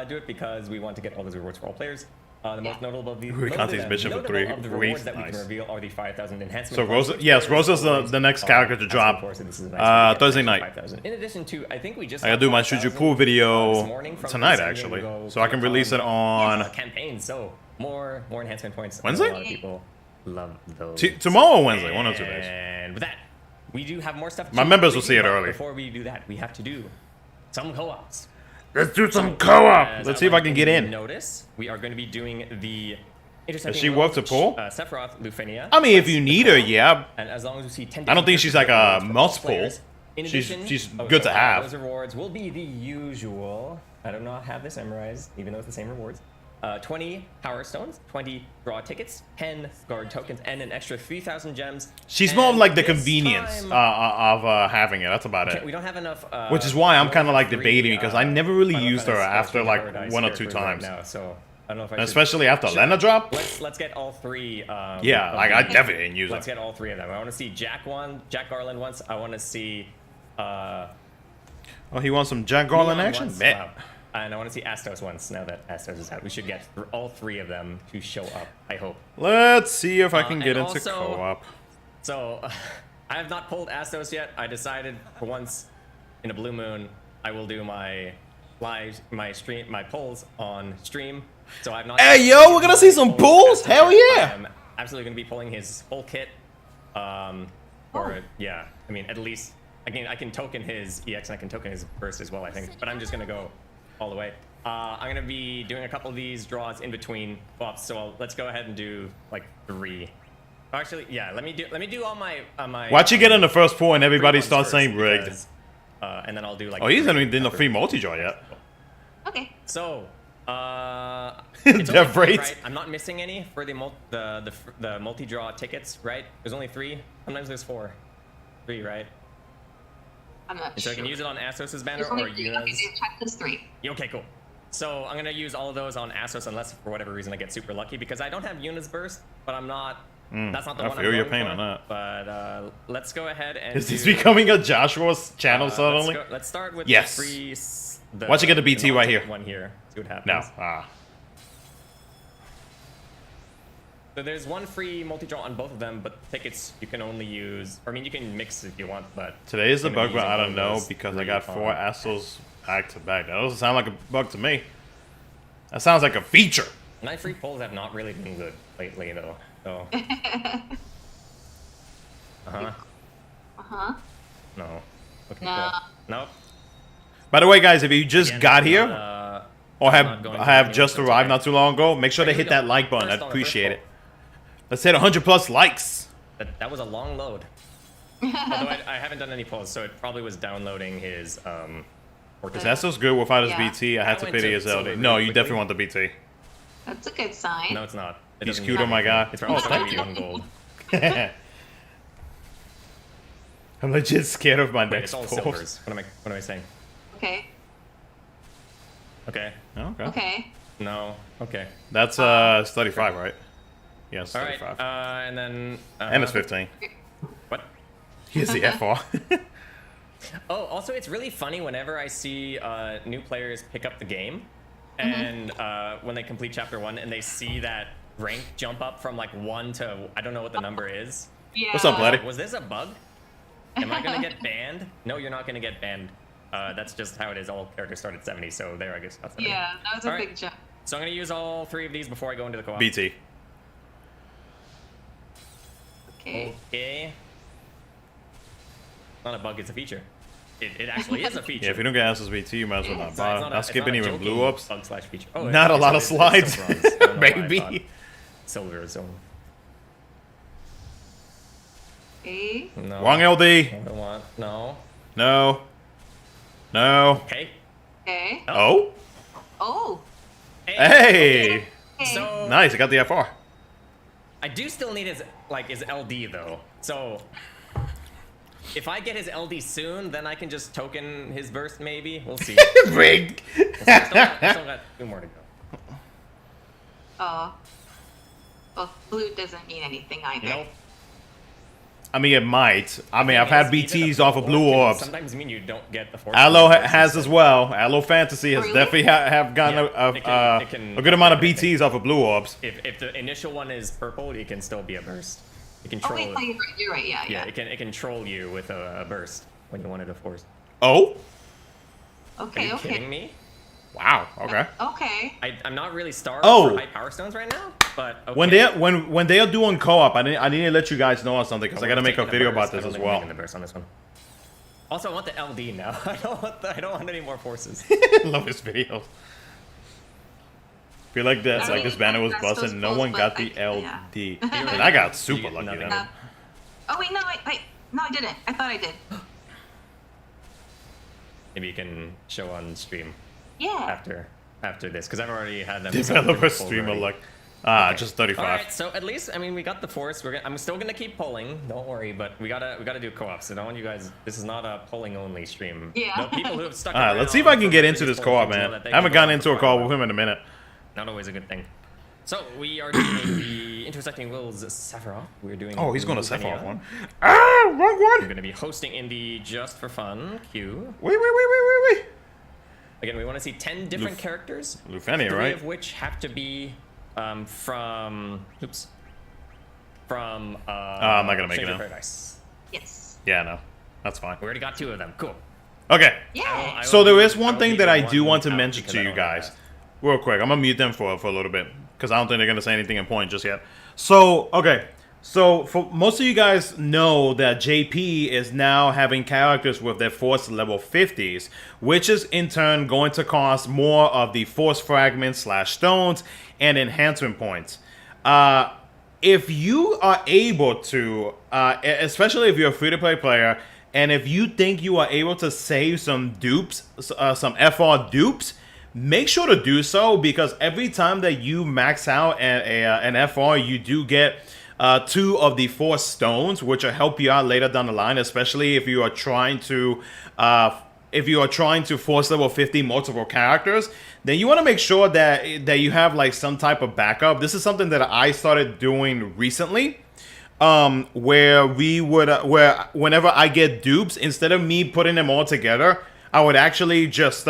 do it because we want to get all those rewards for all players. The most notable of the We can't take mission for notable 3 of the weeks. rewards that we Nice. can reveal are the 5,000 enhancement. So points, Rosa, which yes, players Rosa's always, the next character to ask drop. for, so this is a nice way to get Thursday an night. extra 5,000. In addition to, I think we just I gotta do my 5,000, Shuju video this morning from tonight, San actually, Diego so I can release it on campaign. So more enhancement points. I know Wednesday? A lot of people love those. tomorrow or Wednesday, one of 2 days. And with that, we do have more stuff. My to members will review, see it but early. Before we do that, we have to do some co-ops. Let's do some co-op. As Let's see if I can outlined get in. Notice we are going to be doing the. Is she worth the pull? Sephiroth, Lufenia. I mean, if you need her, yeah. And as long as we see 10 I don't think she's like a different must players, pull. in She's- addition- she's good to so, have. Those rewards will be the usual. I do not have this memorized, even though it's the same rewards. 20 Power Stones, 20 draw tickets, 10 guard tokens, and an extra 3,000 gems. She's more And like the this convenience time- of having it. That's about it. we don't have enough. Which is why I'm we kind of only like have debating because I never really Final used her Fantasy after Orchid like Paradise 1 or 2 characters right times. now, so I don't know if I should. Especially after Lena drop. Let's get all 3. Yeah, of like I these. definitely didn't use Let's her. get all 3 of them. I want to see Jack Garland once. I want to see. Oh, he wants some Jack Garland Leon action? once. Bet. Wow. And I want to see Astos once. Now that Astos is out, we should get all 3 of them to show up. I hope. Let's see if I can get and into also- co-op. So, I have not pulled Astos yet. I decided for once in a blue moon, I will do my polls on stream. So I've not. Hey, yo, we're gonna see some pulls? Hell yeah! I'm absolutely gonna be pulling his full kit. Yeah, I mean, at least again, I can token his EX and I can token his burst as well, I think. But I'm just gonna go all the way. I'm gonna be doing a couple of these draws in between swaps. So let's go ahead and do like 3 Actually, yeah. Let me do all my Watch you get in the first pool and everybody ones starts first, saying rigged. because, and then I'll do like. Oh, he hasn't even done the after. free multi-draw yet. Okay. So, Death it's only three, rates. right? I'm not missing any for the multi-draw tickets, right? There's only 3. Sometimes there's 4. 3, right? I'm not So sure. I can use it on Asos's banner There's or only 3. Yuna's. Okay, so check this 3. Okay, cool. So I'm gonna use all of those on Asos unless for whatever reason I get super lucky because I don't have Yuna's burst, but I'm not. That's not the I one feel I'm your going pain for. on that. But let's go ahead and. Is this do, becoming a Joshua's channel suddenly? Let's start with Yes. the free. Watch you get the BT right here. One here. See what happens. No. Ah. So there's one free multi-draw on both of them, but tickets you can only use. Or I mean, you can mix if you want, but. Today is the I'm gonna bug, be but I using don't know those because I 3 got 4 on- Astros back to back. That doesn't sound like a bug to me. That sounds like a feature. My free pulls have not really been good lately, though. So. No. Okay. No. Cool. Nope. By the way, guys, if you just Again, got I'm here not, or I'm have not going to have anyone, just so it's arrived okay. not too long ago, make sure to Here we hit go. that like button. First I'd on the appreciate first it. Let's hit 100 plus likes. That was a long load. Although I haven't done any pulls, so it probably was downloading his Is that so good without his Yeah. BT? I had to went pity to his silver LD. really No, you quickly. definitely want the BT. That's a good sign. No, it's not. It He's doesn't cute, mean oh my anything. god. It's probably thank only you. 1 gold. I'm legit scared of my Wait, next it's all pulls. silvers. What am I saying? Okay. Okay. Okay. Okay. No. Okay. That's 35, right? Yeah, it's All right. 35. And then. And it's 15. What? Here's the FR. Oh, also, it's really funny whenever I see new players pick up the game, and when they complete chapter 1 and they see that rank jump up from like 1 to I don't know what the number is. Yeah. What's up, Vladdy? Was this a bug? Am I gonna get banned? No, you're not gonna get banned. That's just how it is. All characters start at 70, so there I guess. That's 70. Yeah, that was a All right. big jump. So I'm gonna use all 3 of these before I go into the co-op. BT. Okay. Okay. Not a bug, it's a feature. It actually is a feature. Yeah, if you don't get Assos BT, you might as well not buy. Not skipping even blue ups. Bug/feature. Oh, Not a okay, lot so of it's slides, still bronze. I don't know why I baby. thought Silver zone. Okay. No. Wrong LD. I don't want. No. No. No. Okay. Okay. Oh. Oh. Hey. Okay. So Nice. I got the FR. I do still need his LD though. So if I get his LD soon, then I can just token his burst maybe. We'll see. Rigged. Still got 2 more to go. Oh. Well, blue doesn't mean anything either. Nope. I mean, it might. I mean, I've had Even BTs a off of blue can orbs. Sometimes mean you don't get the force. Aloe has as well. Aloe Fantasy has Really? definitely have gotten Yeah, it can a good amount of everything. BTs off of blue orbs. If the initial one is purple, it can still be a burst. It can Oh troll. wait, no, you're right. Yeah, Yeah, yeah. it can troll you with a burst when you wanted a force. Oh. Are Okay, you okay. kidding me? Wow. Okay. Okay. I'm not really starved Oh. for high power stones right now, but okay. When they are doing co-op, I need to let you guys know on something because I gotta make a video about this as well. The burst on this one. Also, I want the LD now. I don't want any more forces. Love this video. Feel like that, like this banner was busted and no one got the LD. And I got super get lucky nothing. then. Oh wait, no, wait, no, I didn't. I thought I did. Maybe you can show on stream Yeah. after this, because I've already had them. Developer pulled streamer already. luck. Just 35. All right, so at least I mean we got the force. I'm still gonna keep pulling. Don't worry, but we gotta do co-ops. And I want you guys. This is not a pulling only stream. Yeah. No, people who have stuck. Alright, let's see if I can get into this co-op, man. I haven't gotten into a co-op with him in a minute. Not always a good thing. So we are doing the intersecting wills Sephiroth. We're doing. Oh, he's going to Lufenia. Sephiroth one. Ah, wrong I'm one. gonna be hosting in the just for fun queue. Wait. Again, we want to see 10 different characters. Lufenia, 3 right? of which have to be from. Oops. From. I'm not gonna make it Shades of now. Paradise. Yes. Yeah, no. That's fine. We already got 2 of them. Cool. Okay. Yeah. I So will there leave- is one will thing leave that I one do want to out mention because to I you don't have guys. that. Real quick. I'm going to mute them for a little bit because I don't think they're going to say anything important just yet. So, okay. So, for most of you guys know that JP is now having characters with their force level 50s, which is in turn going to cost more of the force fragments / stones and enhancement points. if you are able to, especially if you're a free-to-play player, and if you think you are able to save some dupes, some FR dupes, make sure to do so, because every time that you max out an FR, you do get 2 of the 4 stones, which will help you out later down the line, especially if you are trying to force level 50 multiple characters. Then you want to make sure that you have like some type of backup. This is something that I started doing recently. Where whenever I get dupes, instead of me putting them all together, I would actually just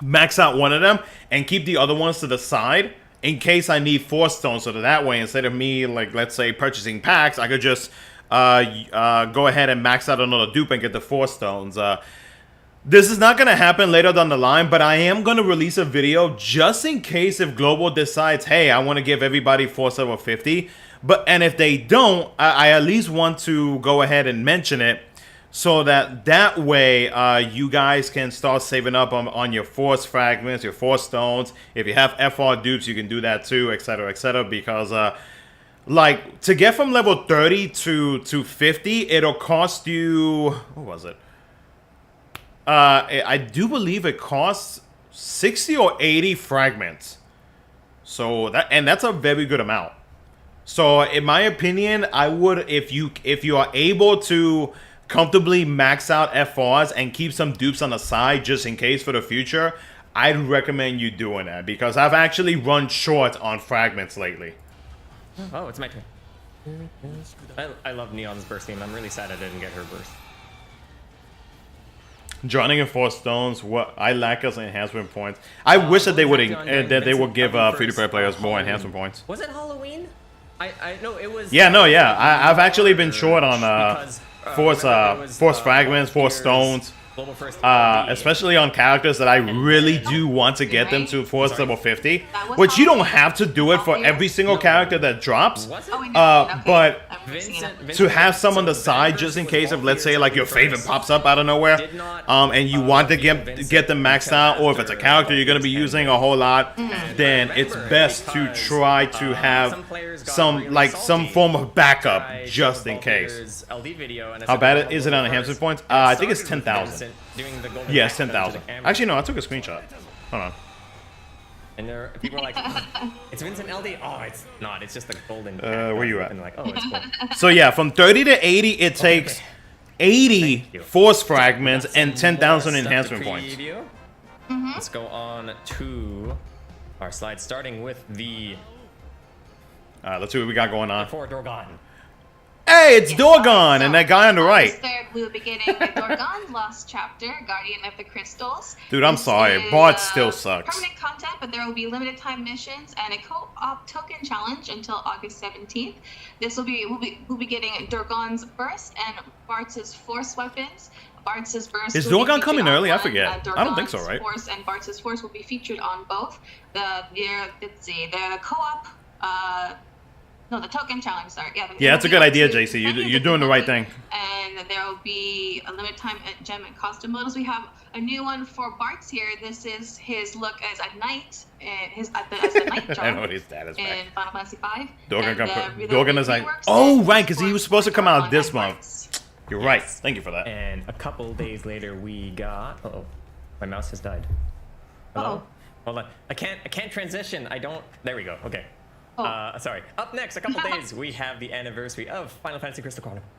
max out one of them and keep the other ones to the side in case I need 4 stones. So that way, instead of me, like, let's say, purchasing packs, I could just go ahead and max out another dupe and get the 4 stones. This is not going to happen later down the line, but I am going to release a video just in case if Global decides, hey, I want to give everybody Force level 50. And if they don't, I at least want to go ahead and mention it so that way you guys can start saving up on your Force fragments, your Force stones. If you have FR dupes, you can do that too, etc., because like to get from level 30 to 50, it'll cost you, what was it? I do believe it costs 60 or 80 fragments. So that's a very good amount. So in my opinion, I would, if you are able to comfortably max out FRs and keep some dupes on the side just in case for the future, I'd recommend you doing that, because I've actually run short on fragments lately. Oh, it's my turn. I love Neon's burst team. I'm really sad I didn't get her burst. Drowning in 4 stones. What I lack as enhancement points. I wish that they would give free-to-play players more enhancement points. Was it Halloween? I know it was. Yeah, no, yeah. I've actually been short on force fragments, force stones. Especially on characters that I really do want to get them to force level 50, which you don't have to do it for every single character that drops, but to have some on the side just in case of, let's say, like your favorite pops up out of nowhere, and you want to get them maxed out, or if it's a character you're going to be using a whole lot, then it's best to try to have some form of backup just in case. How bad is it on enhancement points? I think it's 10,000. Yes, 10,000. Actually, no, I took a screenshot. Hold on. And there, people are like, it's Vincent LD. Oh, it's not. It's just the golden. Where you at? And like, oh, it's gold. So yeah, from 30 to 80, it takes 80 force fragments and 10,000 enhancement points. Let's go on to our slide, starting with the. Let's see what we got going on. For Dorgon. Hey, it's Dorgon and that guy on the right. We will be getting Dorgon's Lost Chapter, Guardian of the Crystals. Dude, I'm sorry. Bard still sucks. Permanent content, but there will be limited time missions and a co-op token challenge until August 17th. This will be we'll be getting Dorgon's Burst and Bartz's Force weapons. Bartz's Burst. Is Dorgon coming early? I forget. I don't think so, right? Force and Bartz's Force will be featured on both. The co-op. No, the token challenge, sorry. Yeah, that's a good idea, JC. You're doing the right thing. And there will be a limited time gem and costume models. We have a new one for Bart's here. This is his look as a knight, as a knight job I know what his dad is in Final Fantasy V. Dorgon is like, oh, right, because he was supposed to come out this month. You're right. Thank you for that. And a couple days later, we got. Uh-oh, my mouse has died. Hello? Hold on. I can't transition. I don't. There we go. Okay. Sorry. Up next, a couple days, we have the anniversary of Final Fantasy Crystal Chronicles.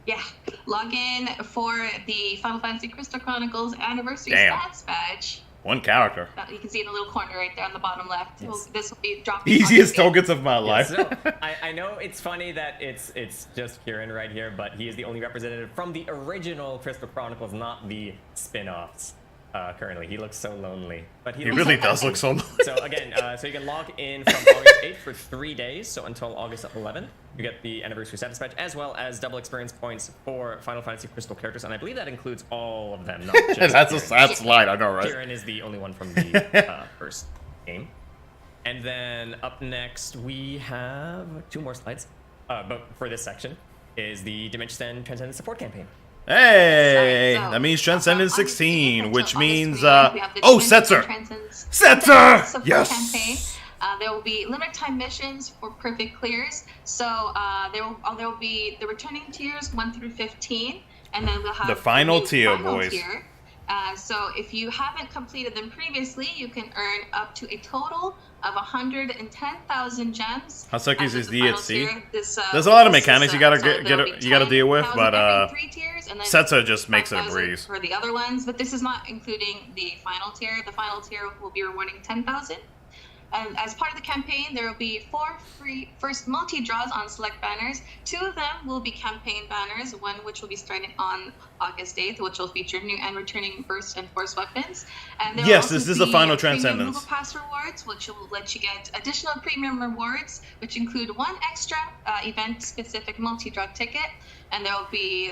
Yeah, log in for the Final Fantasy Crystal Chronicles anniversary stats badge. One character. You can see in the little corner right there on the bottom left. Yes. This will be dropping. Easiest tokens of my life. So, I know it's funny that it's just Kieran right here, but he is the only representative from the original Crystal Chronicles, not the spin-offs. Currently, he looks so lonely, but he really does look so lonely. So again, so you can log in from August 8th for 3 days, so until August 11th, you get the anniversary status badge as well as double experience points for Final Fantasy Crystal characters, and I believe that includes all of them, not just That's a sad slide, I know, right? Kieran is the only one from the first game, and then up next we have 2 more slides, but for this section is the Dimension Transcendence support campaign. Hey, that means Transcendence 16, which means, oh, Setzer! Setzer! Yes! There will be limited time missions for perfect clears. So there will be the returning tiers 1 through 15, and then we'll have The final new tier, final boys. tier. So if you haven't completed them previously, you can earn up to a total of 110,000 gems. How sucky is this the final DFC? tier. There's a lot of this is, mechanics you gotta so get, there'll be you gotta deal with, 10,000 but every 3 tiers, and then Setzer just makes it a 5,000 breeze. for the other ones. But this is not including the final tier. The final tier will be rewarding 10,000. And as part of the campaign, there will be 4 free first multi-draws on select banners. 2 of them will be campaign banners, one which will be starting on August 8th, which will feature new and returning burst and force weapons. And there will Yes, also this is the be final premium Transcendence. Google Pass rewards, which will let you get additional premium rewards, which include 1 extra event-specific multi-draw ticket. And there will be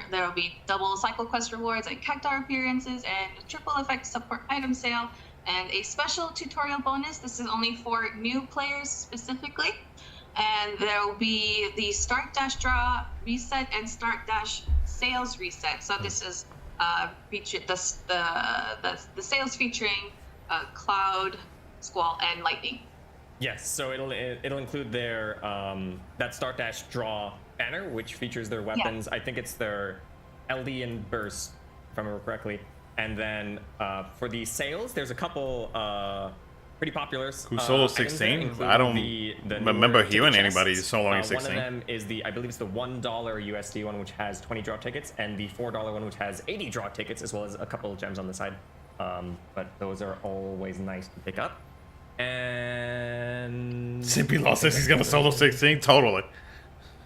there will be double cycle quest rewards and Cactar appearances and triple effect support item sale. And a special tutorial bonus. This is only for new players specifically. And there will be the start dash draw reset and start dash sales reset. So this is the sales featuring Cloud, Squall, and Lightning. Yes, so it'll include their that start dash draw banner, which features their weapons. I think it's their LD and burst, if I remember correctly. And then for the sales, there's a couple pretty popular. Who's solo 16? I don't remember hearing anybody soloing 16. One of them is I believe it's the $1 USD one, which has 20 draw tickets, and the $4 one, which has 80 draw tickets, as well as a couple of gems on the side. But those are always nice to pick up. And SimplyLost says he's gonna solo 16. Totally.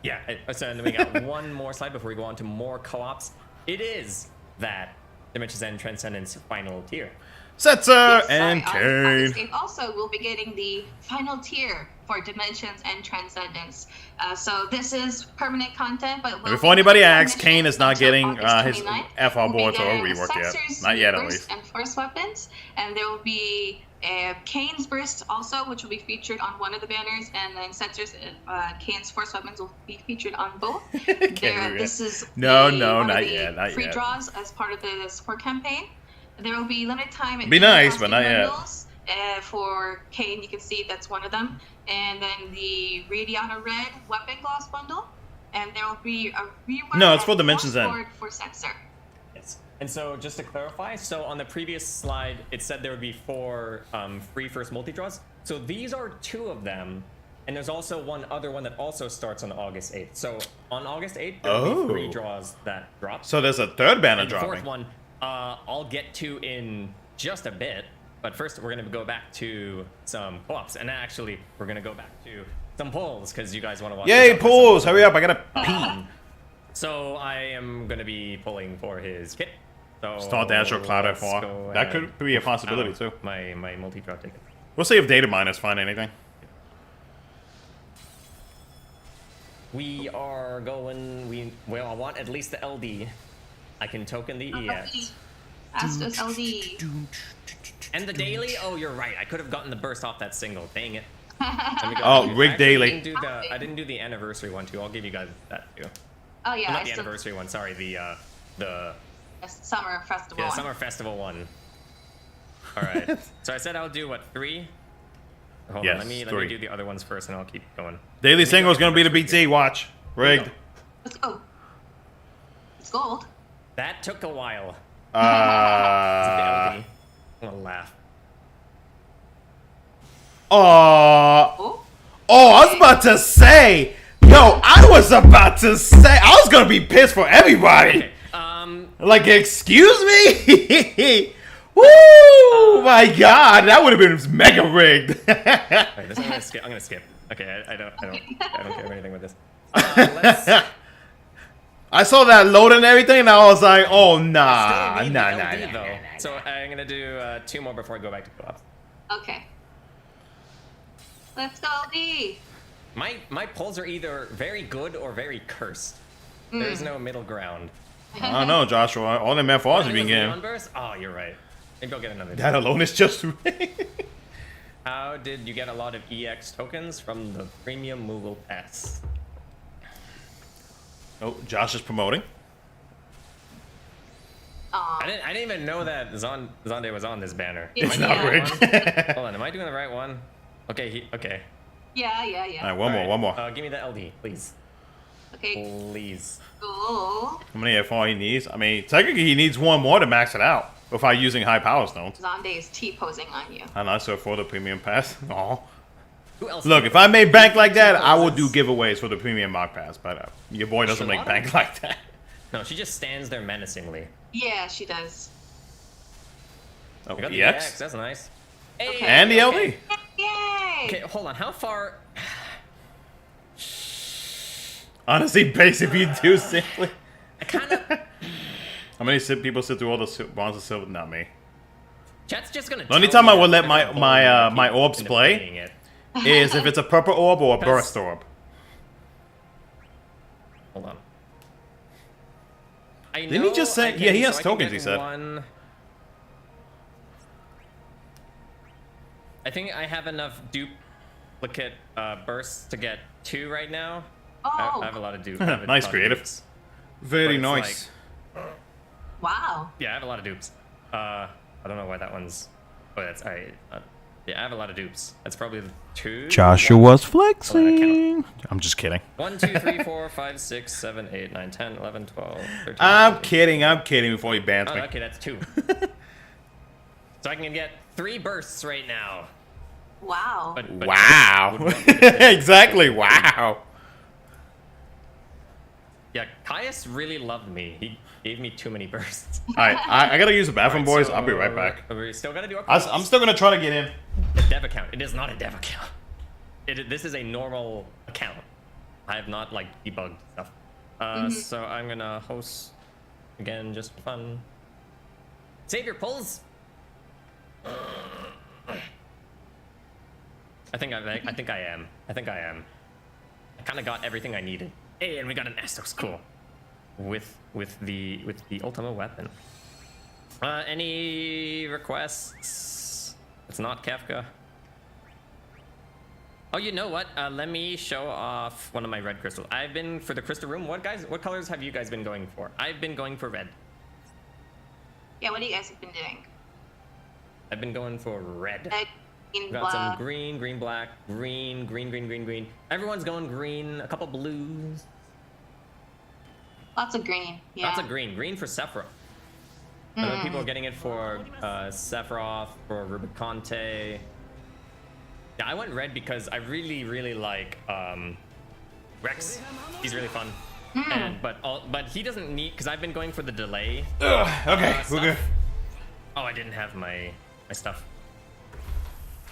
Yeah. So then we got one more slide before we go on to more co-ops. It is that Dimensions and Transcendence final tier. Setzer and Kane. Also, we'll be getting the final tier for Dimensions and Transcendence. So this is permanent content, but before anybody asks, Kane is not getting his FR boards or rework yet. Not yet, at least. And force weapons, and there will be Kane's burst also, which will be featured on one of the banners, and then Setzer's Kane's force weapons will be featured on both. This is not free draws as part of the support campaign. There will be limited time. Be nice, but not yet. For Kane, you can see that's one of them, and then the Radiana Red weapon gloss bundle, and there will be a rework. No, it's for Dimensions End. For Setzer. Yes. And so just to clarify, so on the previous slide, it said there would be 4 free first multi-draws. So these are 2 of them, and there's also one other one that also starts on August 8th. So on August 8th, there will be 3 draws that drop. So there's a third banner and the dropping. fourth one, I'll get to in just a bit. But first, we're going to go back to some co-ops. And actually, we're going to go back to some polls, because you guys want to watch. Yay, polls! Hurry up, I gotta pee. So I am going to be pulling for his kit. So Start Dash or Cloud F4. That could be a possibility, too. My multi-draw ticket. We'll see if data miners find anything. We are going... Well, I want at least the LD. I can token the EX. Astos LD. And the daily? Oh, you're right. I could have gotten the burst off that single. Dang it. Oh, Rig Daily. I didn't do the anniversary one, too. I'll give you guys that, too. Oh, yeah. Not the anniversary one. Sorry, the Summer Festival one. Summer Festival one. All right. So I said I'll do, what, 3? Hold on. Let me do the other ones first, and I'll keep going. Daily single is going to be the BT. Watch. Rigged. Let's go. It's gold. That took a while. Uh... I'm gonna laugh. Oh, I was about to say, I was gonna be pissed for everybody. Okay, like, excuse me? Woo! My God, that would have been mega rigged. Wait, this I'm gonna skip. Okay, I don't care about anything with this. Let's. I saw that load and everything, and I was like, oh, nah. So I'm gonna do 2 more before I go back to co-ops. Okay. Let's go, D. My polls are either very good or very cursed. There's no middle ground. I don't know, Joshua. All them FRs have been getting. Oh, you're right. Maybe I'll get another. That alone is just. How did you get a lot of EX tokens from the premium Moogle Pass? Oh, Josh is promoting. I didn't even know that Zonde was on this banner. It's not rigged. Hold on, am I doing the right one? Okay, okay. Yeah. All right, one more. Give me the LD, please. Okay. Please. Cool. How many FR he needs? I mean, technically he needs one more to max it out without using high power stones. Zonde is T-posing on you. And also for the premium pass. Aw. Who else? Look, if I made bank like that, I would do giveaways for the premium mock pass. But your boy doesn't make bank like that. No, she just stands there menacingly. Yeah, she does. Oh, I got the EX? EX, that's nice. Hey, Okay. And the LD. Yay! Okay, hold on. How far? Honestly, base if you do simply. I kind of. How many people sit through all the bronze and silver? Not me. Chat's just gonna. The only tell time me I would that let my orbs end up play playing it. is if it's a purple orb or a burst orb. Hold on. I Didn't he just say- I can- yeah, he has so I can tokens, get he said. one- I think I have enough duplicate bursts to get 2 right now. Oh. I have a lot of dupes. Nice creative. Very But it's nice. Wow. Yeah, I have a lot of dupes. I don't know why that one's. Oh, that's alright. Yeah, I have a lot of dupes. That's probably the 2. Joshua's Hold on, I flexing. I'm just kidding. 1, 2, 3, 4, 5, 6, 7, 8, 9, 10, 11, 12, 13. I'm 14. kidding before he bans Oh, me. okay, that's 2. So I can get 3 bursts right now. Wow. But Wow. Exactly, wow. Yeah, Caius really loved me. He gave me too many bursts. Alright, I gotta use the bathroom, boys. So, I'll be right back. We still gotta do our I'm still gonna try to get in. a dev account. It is not a dev account. This is a normal account. I have not like debugged stuff. So I'm gonna host again just for fun. Save your pulls. I think I am. I kind of got everything I needed. Hey, and we got an Estos, cool. With the Ultima weapon. Any requests? It's not Kefka. Oh, you know what? Let me show off one of my red crystals. I've been for the crystal room. What colors have you guys been going for? I've been going for red. Yeah, what do you guys have been doing? I've been going for red. Red, green, Got some black. green, black, green. Everyone's going green. A couple blues. Lots of green. Yeah. Lots of green. Green for Sephiroth. I know people are getting it for Sephiroth, for Rubicante. Yeah, I went red because I really like Rex. He's really fun. But he doesn't need, because I've been going for the delay. Okay, we're stuff. good. Oh, I didn't have my stuff.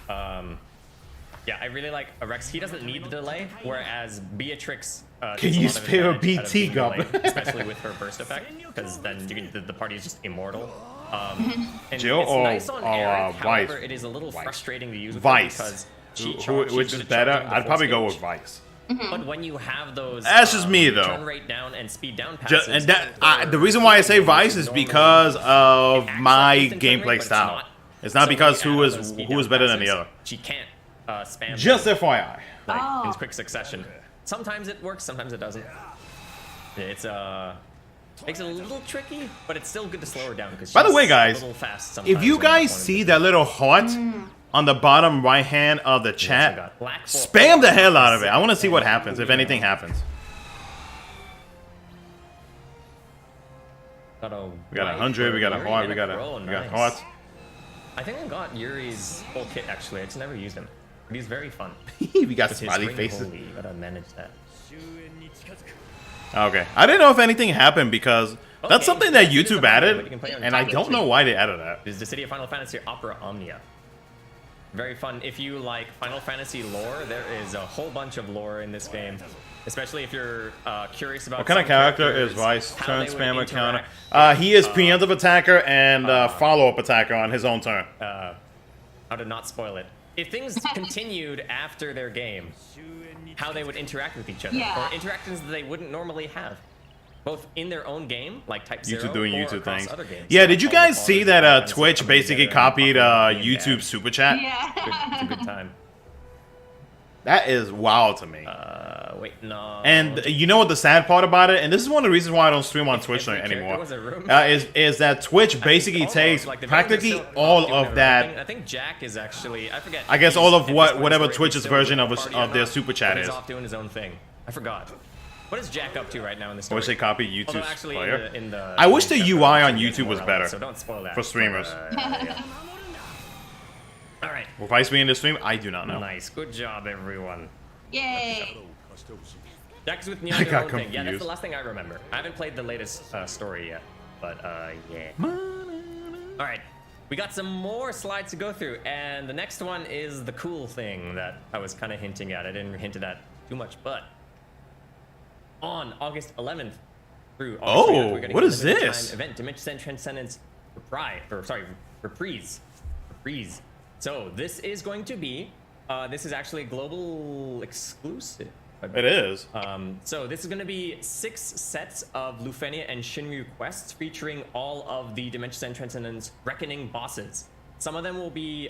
Yeah, I really like Rex. He doesn't need the delay, whereas Beatrix Can gets a you lot of spare a advantage out of BT being goblin? delayed, especially with her burst effect, because then the party is just immortal. And Jill it's or- nice on or, Eric, Vice? however, it is a little frustrating to use with Vice. her because she Which is better? I'd probably go with Vice. But when you have those, That's just me, though. turn rate down and speed down passes, And the reason why I say Vice is because of my gameplay style. It's not because who is better than the other. She can't spam. Just them, FYI. like in quick succession. Sometimes it works, sometimes it doesn't. It's makes it a little tricky, but it's still good to slow her down because. By the way, guys, a little fast if you guys see that little heart on the bottom right hand of the chat, spam the hell out of it. I want to see what happens, if anything happens. We got 100, we got a heart, we got hearts. I think I got Yuri's whole kit actually. I just never used him. But he's very fun. We got With his smiley ring faces. holy, you gotta manage that. Okay, I didn't know if anything happened because that's Okay, something that it is YouTube a bad way, added, but you can play on and I tablet don't too. know why they added that. This is the City of Final Fantasy Opera Omnia. Very fun. If you like Final Fantasy lore, there is a whole bunch of lore in this game. Especially if you're curious about What kind of some character is characters, Vice? how Turn they would spammer counter. interact He is preemptive attacker and follow-up attacker on his own turn. how to not spoil it. If things continued after their game, how they would interact with each other, Yeah. or interactions that they wouldn't normally have, both in their own game, like Type Zero, YouTube doing or YouTube across things. other games. Yeah, did you All the guys see followers that and Twitch coming basically together and copied popping in YouTube bad. Super Chat? Yeah. It's a good time. That is wild to me. wait, no. And you know what the sad part about it? And this is one of the reasons why I don't stream on Twitch anymore. Is that Twitch basically takes like practically all of that. I think Jack is actually, I forget. I guess all of whatever Twitch's version of their super chat is. He's off doing his own thing. I forgot. What is Jack up to right now in the story? I wish they copied YouTube's actually player. I wish the UI on YouTube was better. So don't spoil that for streamers. Yeah. All right. Will Vice be in the stream? I do not know. Nice. Good job, everyone. Yay! Jack's with Neil. I got thing. Yeah, that's confused. the last thing I remember. I haven't played the latest story yet, but yeah. All right. We got some more slides to go through, and the next one is the cool thing that I was kind of hinting at. I didn't hint at that too much, but on August 11th through August 29th, we're gonna what get is a limited this? time event Dimension Transcendence Reprise. So this is going to be, this is actually global exclusive. It is. So this is going to be 6 sets of Lufenia and Shinryu quests featuring all of the Dimension Transcendence Reckoning bosses. Some of them will be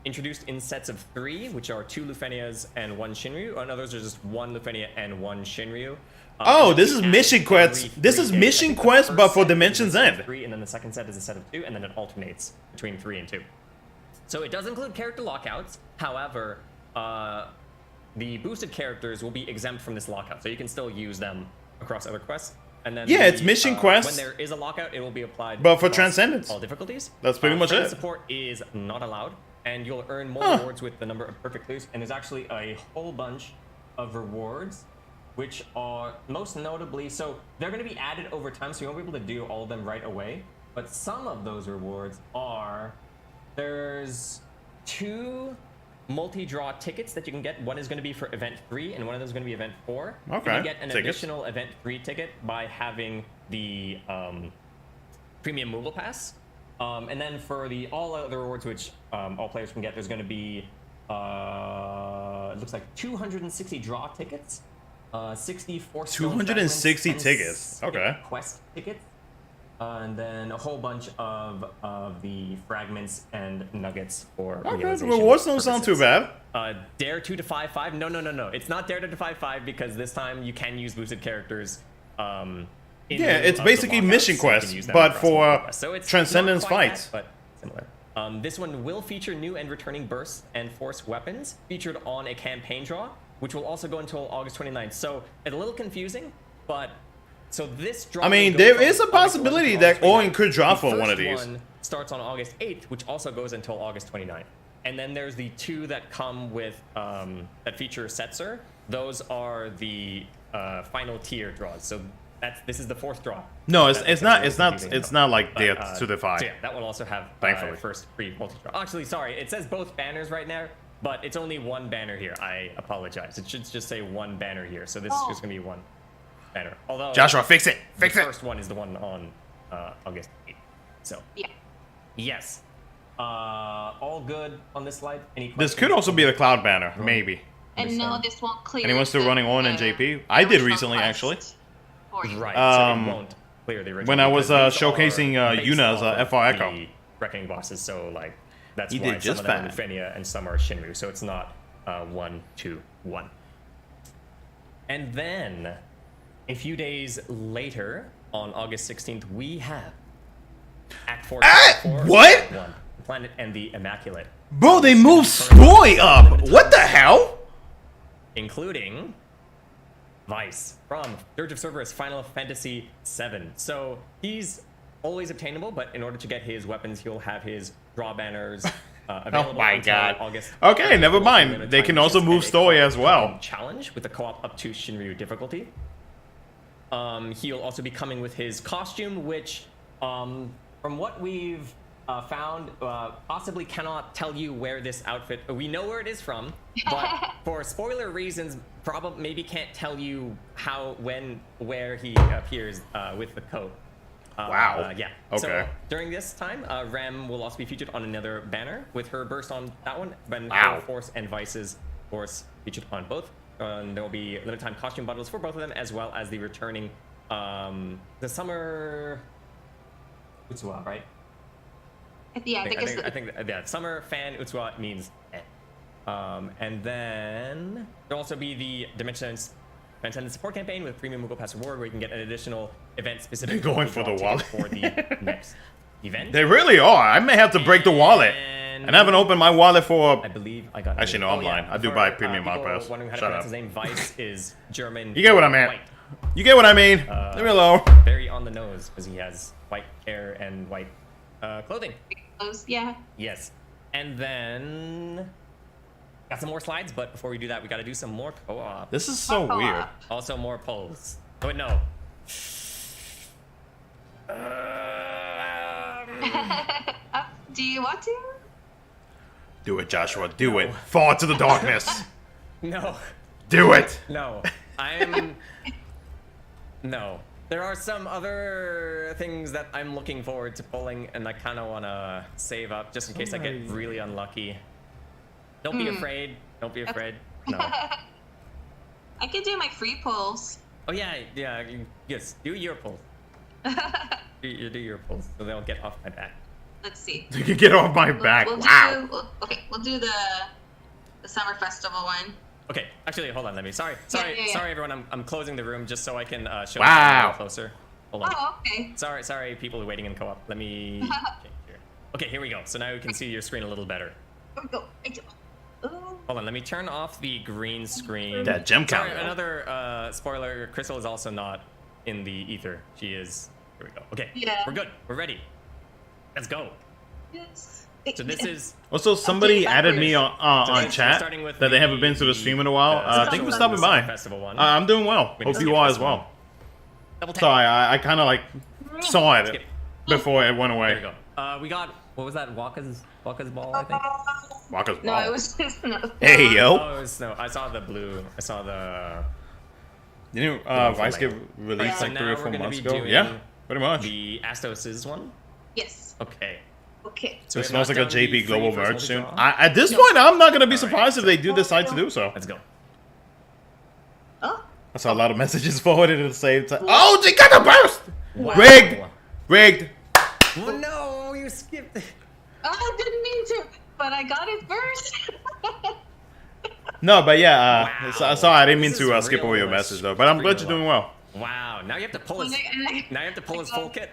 introduced in sets of 3, which are 2 Lufenias and 1 Shinryu, and others are just 1 Lufenia and 1 Shinryu. Oh, this is Mission Quest. This is Mission Quest, but for Dimension's End. 3, and then the second set is a set of 2, and then it alternates between 3 and 2. So it does include character lockouts. However, the boosted characters will be exempt from this lockout, so you can still use them across other quests. And then yeah, it's Mission Quest. When there is a lockout, it will be applied. But for Transcendence, all difficulties. That's pretty much it. Support is not allowed, and you'll earn more rewards with the number of perfect clues. And there's actually a whole bunch of rewards, which are most notably, so they're going to be added over time, so you won't be able to do all of them right away. But some of those rewards are, there's 2 multi-draw tickets that you can get. One is going to be for event 3, and one of them is going to be event 4. Okay. You get an additional event 3 ticket by having the premium Moogle Pass. And then for the all other rewards, which all players can get, there's going to be it looks like 260 draw tickets, 64 260 tickets. Okay. Quest tickets. And then a whole bunch of the fragments and nuggets for realization rewards don't sound too purposes. bad. Dare 2 to 5-5. No. It's not Dare 2 to 5-5 because this time you can use boosted characters. Yeah, it's basically Mission Quest, but for Transcendence fights. But similar. This one will feature new and returning bursts and force weapons featured on a campaign draw, which will also go until August 29th. So it's a little confusing, but. So this draw. I mean, there is a possibility that Owen could draw for one of these. One starts on August 8th, which also goes until August 29th. And then there's the 2 that come with that feature Setzer. Those are the final tier draws. So this is the 4th draw. No, it's not like Dare to the 5. So yeah, that will also have Thankfully. First free multi-draw. Actually, sorry, it says both banners right now, but it's only 1 banner here. I apologize. It should just say 1 banner here. So this is just gonna be 1. Banner. Although Joshua, fix it. The first one is the one on August 8th. So yeah. Yes. All good on this slide. Any questions? This could also be the Cloud banner, maybe. And no, this won't clear. Anyone still running Owen and JP? I did recently, actually. Right. So it won't clear the original. When I was showcasing Yuna's FR Echo. The reckoning bosses, so like that's He why did some just of them are fine. Lufenia and some are Shinryu. So it's not 1, 2, 1. And then a few days later, on August 16th, we have Act 4. What? 1, the Planet and the Immaculate. Bro, they moved story up. What the hell? Including Vice from Dirge of Cerberus Final Fantasy VII. So he's always obtainable, but in order to get his weapons, he'll have his draw banners available. Oh my until god. August. Okay, never mind. They can also move story as well. Challenge with the co-op up to Shinryu difficulty. He'll also be coming with his costume, which, from what we've found, possibly cannot tell you where this outfit. We know where it is from, but for spoiler reasons, probably maybe can't tell you how, when, where he appears with the coat. Wow. Yeah. Okay. So during this time, Rem will also be featured on another banner with her burst on that one. Then Wow. her Force and Vice's Force featured on both. There will be limited time costume bundles for both of them, as well as the returning the summer Utsuwa, right? Yeah, I think yeah, summer fan Utsuwa means and then there'll also be the Event and the support campaign with premium Google Pass reward, where you can get an additional event-specific. They're going for the wallet for the next event. They really are. I may have to break the wallet. And I haven't opened my wallet for. I believe I got. Actually, no, I'm lying. I do buy premium Pass. Wondering how to Shut pronounce up. his name. Vice is German. You get what I meant. White. You get what I mean. Leave me alone. Very on the nose because he has white hair and white clothing. Close, yeah. Yes. And then got some more slides, but before we do that, we got to do some more co-op. This is so weird. Also more polls. Oh wait, no. Do you want to? Do it, Joshua. Do it. Fall into the darkness. No. Do it. No. I'm. No. There are some other things that I'm looking forward to pulling, and I kind of want to save up just in case I get really unlucky. Don't be afraid. Don't be afraid. No. I could do my free pulls. Oh yeah, yeah. Yes. Do your pulls. do your pulls, so they'll get off my back. Let's see. You can get off my back. Wow. We'll do the summer festival one. Okay, actually, hold on. Let me. Sorry, everyone. I'm closing the room just so I can show you a little closer. Hold on. Oh, okay. Sorry, people waiting in co-op. Let me change here. Okay, here we go. So now we can see your screen a little better. Here we go. Hold on. Let me turn off the green screen. That gem Sorry, count. another spoiler. Crystal is also not in the ether. She is. Here we go. Okay. Yeah. We're good. We're ready. Let's go. Yes. So this is. Also, somebody added me on chat starting with that they haven't been to the stream in a while. Thank you for stopping by. Festival one. I'm doing well. Hope you are as well. Double tap. Sorry, I kind of like saw it Skip. before it went There we away. go. We got. What was that? Waka's ball, I think. Waka's No, ball. it was just no. Hey yo! Oh, it was snow. I saw the blue. I saw the. Didn't Vice get released So like now 3 or we're 4 gonna months be ago? doing Yeah, pretty much. The Astos's one. Yes. Okay. Okay. So It we have smells not like a done the JP Global free first merch soon. multi-draw. At this point, I'm not gonna be Alright, surprised if they do decide to do so. Let's go. Oh. I saw a lot of messages forwarded at the same time. Oh, they got the burst! Wow. Rigged! Oh, no, you skipped it. Oh, I didn't mean to, but I got it first. No, but yeah, Wow. sorry, I didn't mean This to is skip over your real message though. But I'm glad real you're doing well. Wow. Now you have to pull his. Now you have to pull his full kit.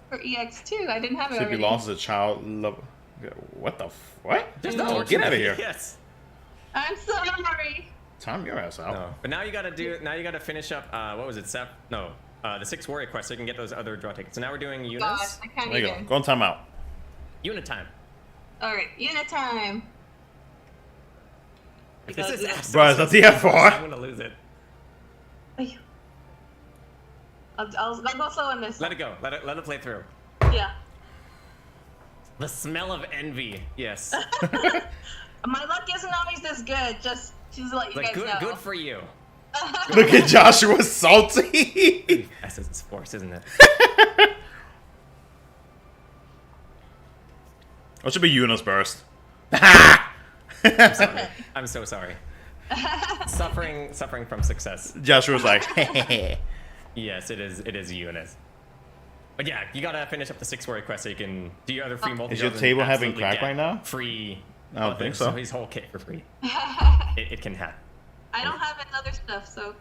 For EX2, I didn't have it If you already. lost as a child, love. What the what? There's no Get out of here! Yes. I'm sorry. Time your ass out. No. But now you gotta do. Now you gotta finish up. What was it? No. The 6 warrior quests so you can get those other draw tickets. So now we're doing God, units. I can't There you go. even. Go on timeout. Unit time. Alright, unit time. If this is Bro, it's a DFFOO. I'm gonna lose it. I'll go slow on this. Let it go. Let it play through. Yeah. The smell of envy. Yes. My luck isn't always this good. Just to let you Like guys know. good for you. Look at Joshua salty. That's his force, isn't it? What should be Eunice burst? I'm sorry. I'm so sorry. Suffering from success. Joshua's like, Yes, it is Eunice. But yeah, you gotta finish up the 6 warrior quest so you can do your other free multi. Is your table having crack right now? Free. I don't think so. His whole kit for free. It can happen. I don't have any other stuff, so.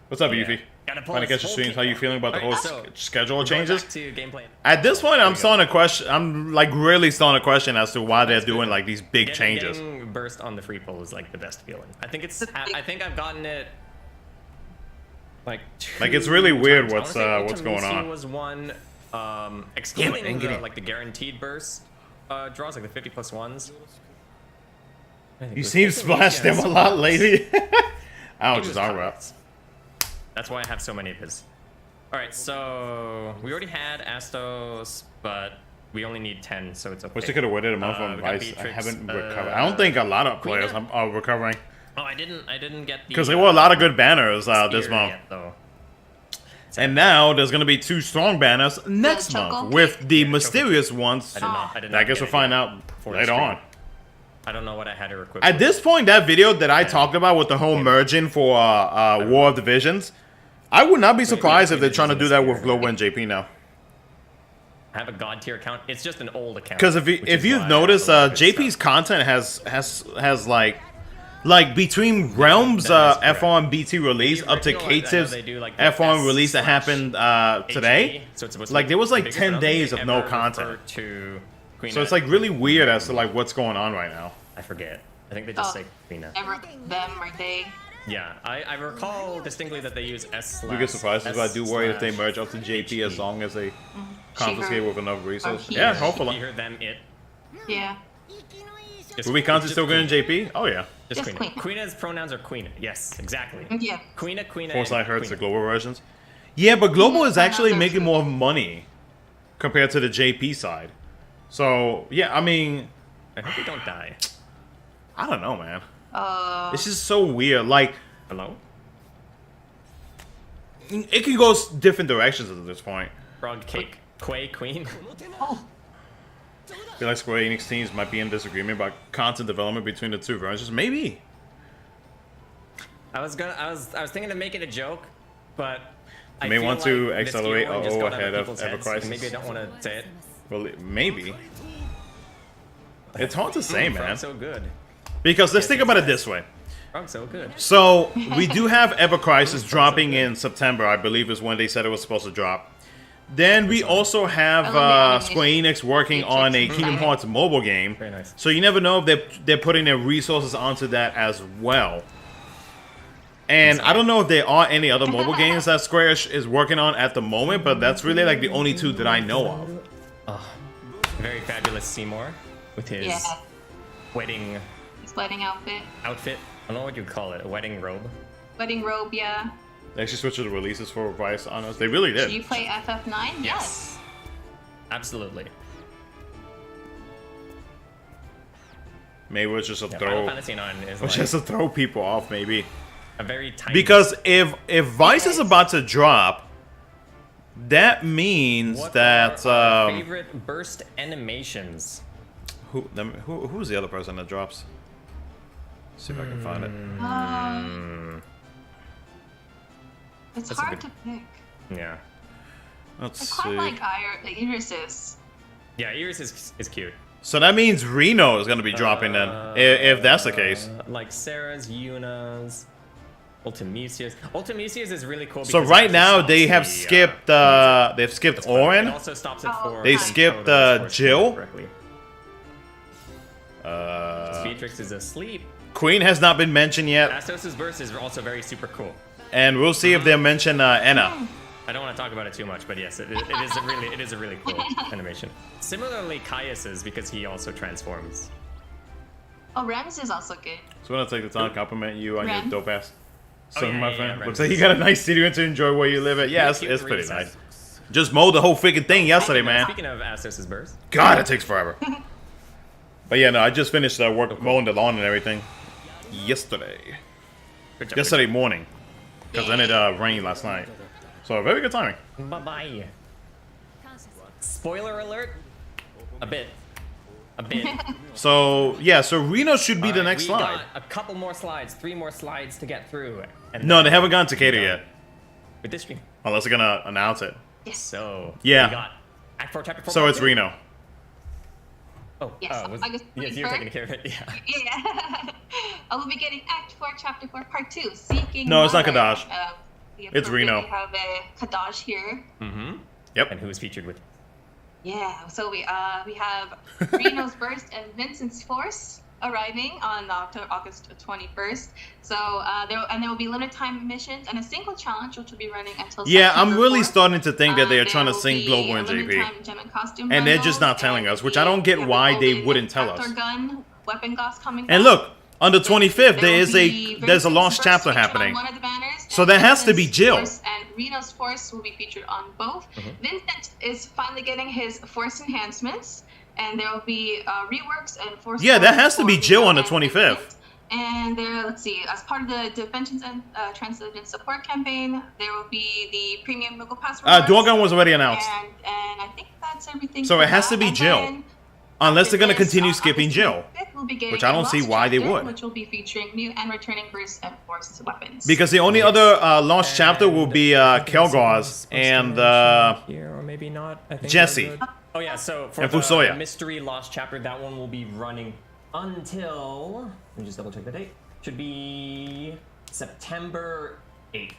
what's up, Yeah. Yuffie? Gotta pull Trying to his catch your whole streams. kit How you down. feeling about the whole Alright, so, schedule going changes? back to gameplay. At this point, I'm There we go. starting to question. I'm like really starting to question as to why they're doing like these big changes. Getting burst on the free pull is like the best feeling. I think it's. The big- I think I've gotten it. Like it's really 2 weird times. what's I wanna say what's going Ultimisi on. was one, excluding Damn it, the, get it. like the guaranteed burst draws, like the 50 plus ones. I think it You was seem Ultimisi splash them and a lot Sparks. lately. I don't It know what was you're talking about. Sparks. That's why I have so many of his. All right, so we already had Astos, but we only need 10, so it's okay. Wish they could have waited a month we on got Vice. I Beatrix, haven't recovered. I don't think a lot of players Queen are recovering Oh, I didn't get the. because there were a lot of good banners this spear month. yet, though. And now there's going to be 2 strong banners next Choco month with the Choco mysterious ones. I did not. I did I not guess get we'll it find yet out for the later stream. on. I don't know what I had to equip. At with. this point, that video that I talked about with the whole merging for War of Divisions, I would not be surprised if they're trying to do that with Global and JP now. I have a god tier account. It's just an old account. Because if which is you've why I noticed, have a lot of good JP's stuff. content has like Like between Realms that is FR and BT release The up to original, I know Kate's they do, like, the FR and release that S happened today, so it's supposed to like be there was like bigger, 10 but I don't think days they of no ever content. refer to Queen So it's Net. like really weird as to like what's going on right now. I forget. I think they just say Queen Net. Never them or they. Yeah, I recall distinctly that they use S. You get surprised if I do worry if they merge up to JP as long as they confiscate with enough resources. he. Yeah, He, hopefully. her, them, it. Yeah. Just, Will we consider just still going Queen. JP? Oh yeah. Just Just Queen. Queen. Queena's pronouns are Queen. Yes, exactly. Yeah. Queen. Foresight hurts the global versions. Yeah, but global is actually they're making true. more money compared to the JP side. So yeah, I mean, I hope we don't die. I don't know, man. Uh, It's just so weird. Like Hello? it can go different directions at this point. Frog cake. Quay Queen. oh, I feel like Square Enix teams might be in disagreement about content development between the two versions. Maybe. I was thinking of making a joke, but You may want to this accelerate one just OO got out ahead of people's Ever heads, Crisis. and maybe I don't want to say it. Well, maybe. It's hard to say, man. Frog's so good. Because let's think about it this way. Frog's so good. So we do have Ever Crisis dropping in September, I believe is when they said it was supposed to drop. Then we also have Square Enix working on a Kingdom Hearts mobile game. Very nice. So you never know if they're putting their resources onto that as well. And I don't know if there are any other mobile games that Square is working on at the moment, but that's really like the only two that I know of. Very fabulous Seymour with his yeah. wedding His wedding outfit. outfit. I don't know what you'd call it. A wedding robe. Wedding robe, yeah. They actually switched the releases for Vice on us. They really Do you did. play FF9? Yes. Absolutely. Maybe it's just a Yeah, Final throw. Fantasy 9 is It's like just to throw people off, maybe. a very tiny. Because if Vice is about to drop, that means what that are our favorite burst animations? who's the other person that drops? Let's see if I can find it. It's That's a hard good- to pick. Yeah. Let's I quite see. like Irises. Yeah, Iris is cute. So that means Reno is going to be dropping then, if that's the case. Like Sarah's, Yuna's, Ultimisia's. Ultimisia's is really cool. So because it right actually now stops they have the, skipped they've skipped It Orin. also stops it for. They nice. skipped, photos, for Jill. correctly. Uh, Beatrix is asleep. Queen has not been mentioned yet, Astos' burst is also very super cool. and we'll see if they mention Enna. I don't want to talk about it too much, but yes, it is a really cool animation. Similarly, Caius's because he also transforms. Oh, Rems is also good. So I'm gonna take the time to compliment you on your Ren? dope ass Oh, son, yeah, my yeah, friend. yeah, Looks Ren like you got a nice studio to enjoy where you live at. Yeah, Cute it's pretty reason. nice. Just mowed the whole freaking thing yesterday, man. Speaking of Astos' burst, God, it takes forever. But yeah, no, I just finished work mowing the lawn and everything yesterday. good job. Yesterday morning, because then it rained last night. So very good timing. Bye bye. Spoiler alert. A bit. So yeah, so Reno should be the Alright, next we slide. got a couple more slides, 3 more slides to get through. And No, then they haven't gone to Cater we're yet, done with this stream. unless they're gonna announce it. Yes. So Yeah. we got Act 4, Chapter 4. So Part it's 2. Reno. Oh, Yes, was, August yes, you're 23rd. taking care of it. Yeah. Yeah. I will be getting Act 4, Chapter 4, Part 2. Seeking No, it's not Mother. Kadash. We It's Reno. We have Kadash here. Mm-hmm. Yep. And who is featured with? Yeah. So we have Reno's Burst and Vincent's Force arriving on August 21st. So there will be limited time missions and a single challenge which will be running until Yeah, I'm September really 4th. starting to think that they are There trying to will sync be Global a and limited JP. time gem and costume And they're just bundles, not telling and us, which I don't get we have why the they golden wouldn't tell us. Raptor gun, weapon goss coming And back. look, on the 25th There will there's be a Vincent's launch Burst chapter featured on happening. one of the banners, So and that has to be Vincent's Jill. Force and Reno's Force will be featured on both. Vincent is finally getting his Force enhancements, and there will be reworks and Force. Yeah, that points has to be for Jill Reno on the and 25th. Vincent. And there, let's see, as part of the Dimensions and Transcendent support campaign, there will be the premium Moogle Pass rewards. Dorgan was already announced. And I think that's everything. So for it has to that. be And Jill. then Unless they're gonna after this, continue on skipping August Jill. 25th, we'll be getting Which I don't a see Lost why they Chapter, would. Which will be featuring new and returning Burst and Force weapons. Because the only other launch chapter will be Kelgar's and Here or maybe not. I think Jesse. we're good. Oh yeah, so for And the Fusoya. mystery lost chapter, that one will be running until. Let me just double check the date. should be September 8th.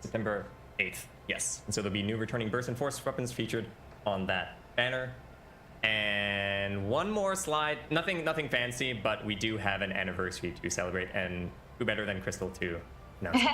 September 8th, yes. And so there'll be new returning burst and force weapons featured on that banner. And one more slide, nothing fancy, but we do have an anniversary to celebrate, and who better than Crystal to announce it?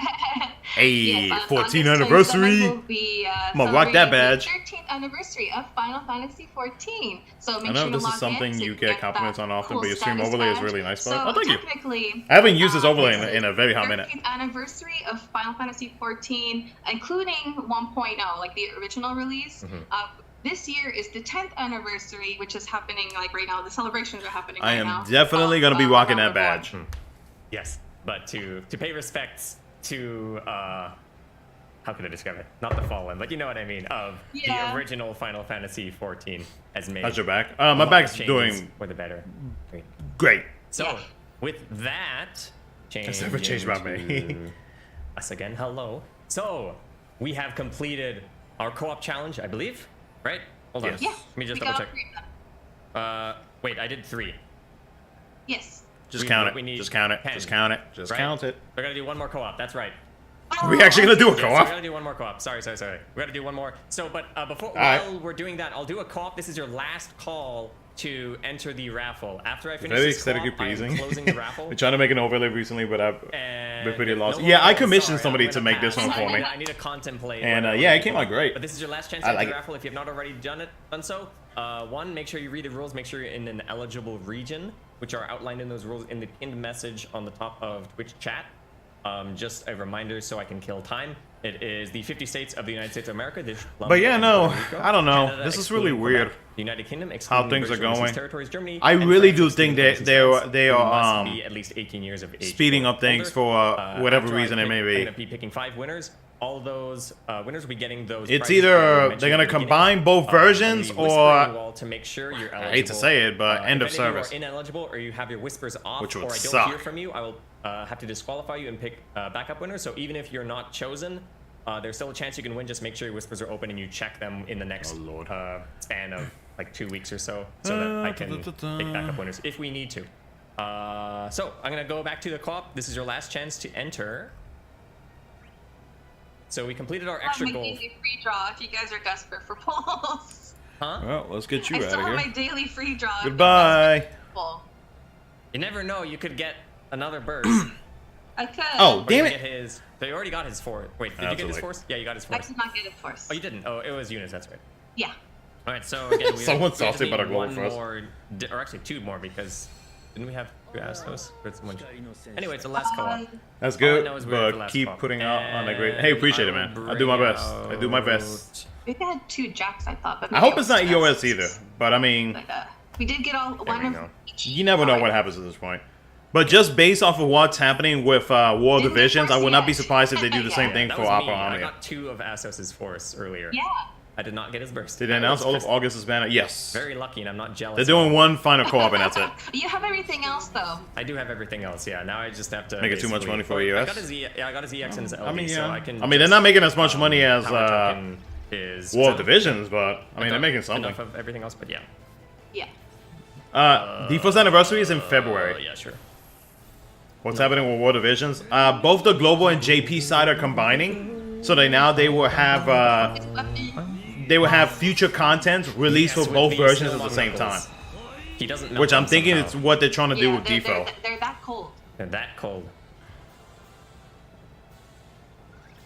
Hey, Yes, 14th August anniversary. 27th will be, I'm gonna rock that badge. The 13th anniversary of Final Fantasy 14. So make I know sure to this is log something in so you can get compliments that on often, cool but your stream status overlay is badge. really nice. So Oh, thank you. technically, I haven't used this overlay this in a very hot minute. 13th anniversary of Final Fantasy 14, including 1.0, like the original release. This year is the 10th anniversary, which is happening like right now. The celebrations are happening I right now. am definitely going to be rocking around that the board. badge. Yes, but to pay respects to how could I describe it? Not the fallen, but you know what I mean, of Yeah. the original Final Fantasy 14 has made. How's your back? a My lot back's of changes doing for the better. Great. great. So Yeah. with that, That's never changed my into name. us again. Hello. So we have completed our co-op challenge, I believe. Right? Hold on. Yes. Yeah. Let me just we double got check. 3 of them. Wait, I did 3. Just Yes. count we it. need Just count it. 10, Just count it. Just right? count it. We're gonna do one more co-op. That's right. Are we actually going to do a Yeah, so co-op? we're gonna do one more co-op. Sorry. We gotta do one more. So, but before right. while we're doing that, I'll do a co-op. This is your last call to enter the raffle. After I finish Very this co-op, aesthetically I'm pleasing. closing the raffle. We're trying to make an overlay recently, but I've And been pretty lost. no, Yeah, I no, commissioned sorry, somebody I'm to gonna make this pass. one for me. I need to contemplate. And, what I yeah, wanna it came do. out great. But this is your last chance I to like enter the it. raffle if you've not already done so. One, make sure you read the rules. Make sure you're in an eligible region, which are outlined in those rules in the pinned message on the top of Twitch chat. Just a reminder so I can kill time. It is the 50 states of the United States of America. But yeah, no, I don't know. This is really excluding weird. Quebec, the United Kingdom, How excluding things are virtual overseas going. territories, Germany, I and really France, do think excluding they overseas they France. are You must be at least 18 years of age. speeding or up things older. for whatever After I reason it pick, may I'm be. gonna be picking 5 winners. All those winners will be getting those. It's prizes that either I they're mentioned gonna at the beginning. combine both versions, You'll be whispering or on the wall to make sure you're eligible. I hate to say it, but end of if any service. you are ineligible or you have your whispers off, Which would or I don't suck. hear from you, I will have to disqualify you and pick backup winners. So even if you're not chosen, there's still a chance you can win. Just make sure your whispers are open and you check them in the next Oh, Lord. span of like 2 weeks or so that I can pick backup winners if we need to. So I'm gonna go back to the co-op. This is your last chance to enter. So we completed our extra my goal. daily free draw if you guys are desperate for polls. Huh? Well, let's get you I out still of have my here. daily free draw. if you Goodbye. guys are full. You never know. You could get another burst. I could. Oh, Or damn you it. get his. So you already got his force. Wait, did you That's get a his late. force? Yeah, you got his I force. did not get it first. Oh, you didn't. Oh, it was Eunice. That's right. Yeah. All right. So again, we Someone's we salty need about a goal one for us. more, or actually 2 more because didn't we have 2 Astos? Or it's one- Anyway, it's the last co-op. That's All I good, know is we're at the but last keep co-op. putting out on a great. And Hey, appreciate it, I man. will I do my bring best. I do my best. We had 2 jacks, I thought, but I maybe hope it it's was not just EOS either, but I mean, Like we did get all one we of go. each. you never know what happens at this point. But just based off of what's happening with War Didn't Divisions, I would not be force surprised if they do the Yeah. same thing that for was Opera me. I Omnia. got 2 of Astos' force earlier. Yeah. I did not get his burst. Did they I announce was all of just August's banner? Yes. Very lucky, and I'm not jealous. They're doing one final co-op and that's it. You have everything else though. I do have everything else. Yeah. Now I just have to Making too much basically- money for or- EOS? I got his I got his EX and his LD, I mean, so yeah. I can. I mean, they're not making as much money as power token is War of so Divisions, but I mean, they're got making something. Enough of everything else, but yeah. Yeah. The first anniversary is in February. Yeah, sure. What's happening with War Divisions? Both the global and JP side are combining, so they will have future content released Yes, for with both the versions snow at the same time. knuckles. He doesn't. Melt Which I'm them thinking somehow. it's what they're trying to do Yeah, with they're, Defo. they're that cold. They're that cold.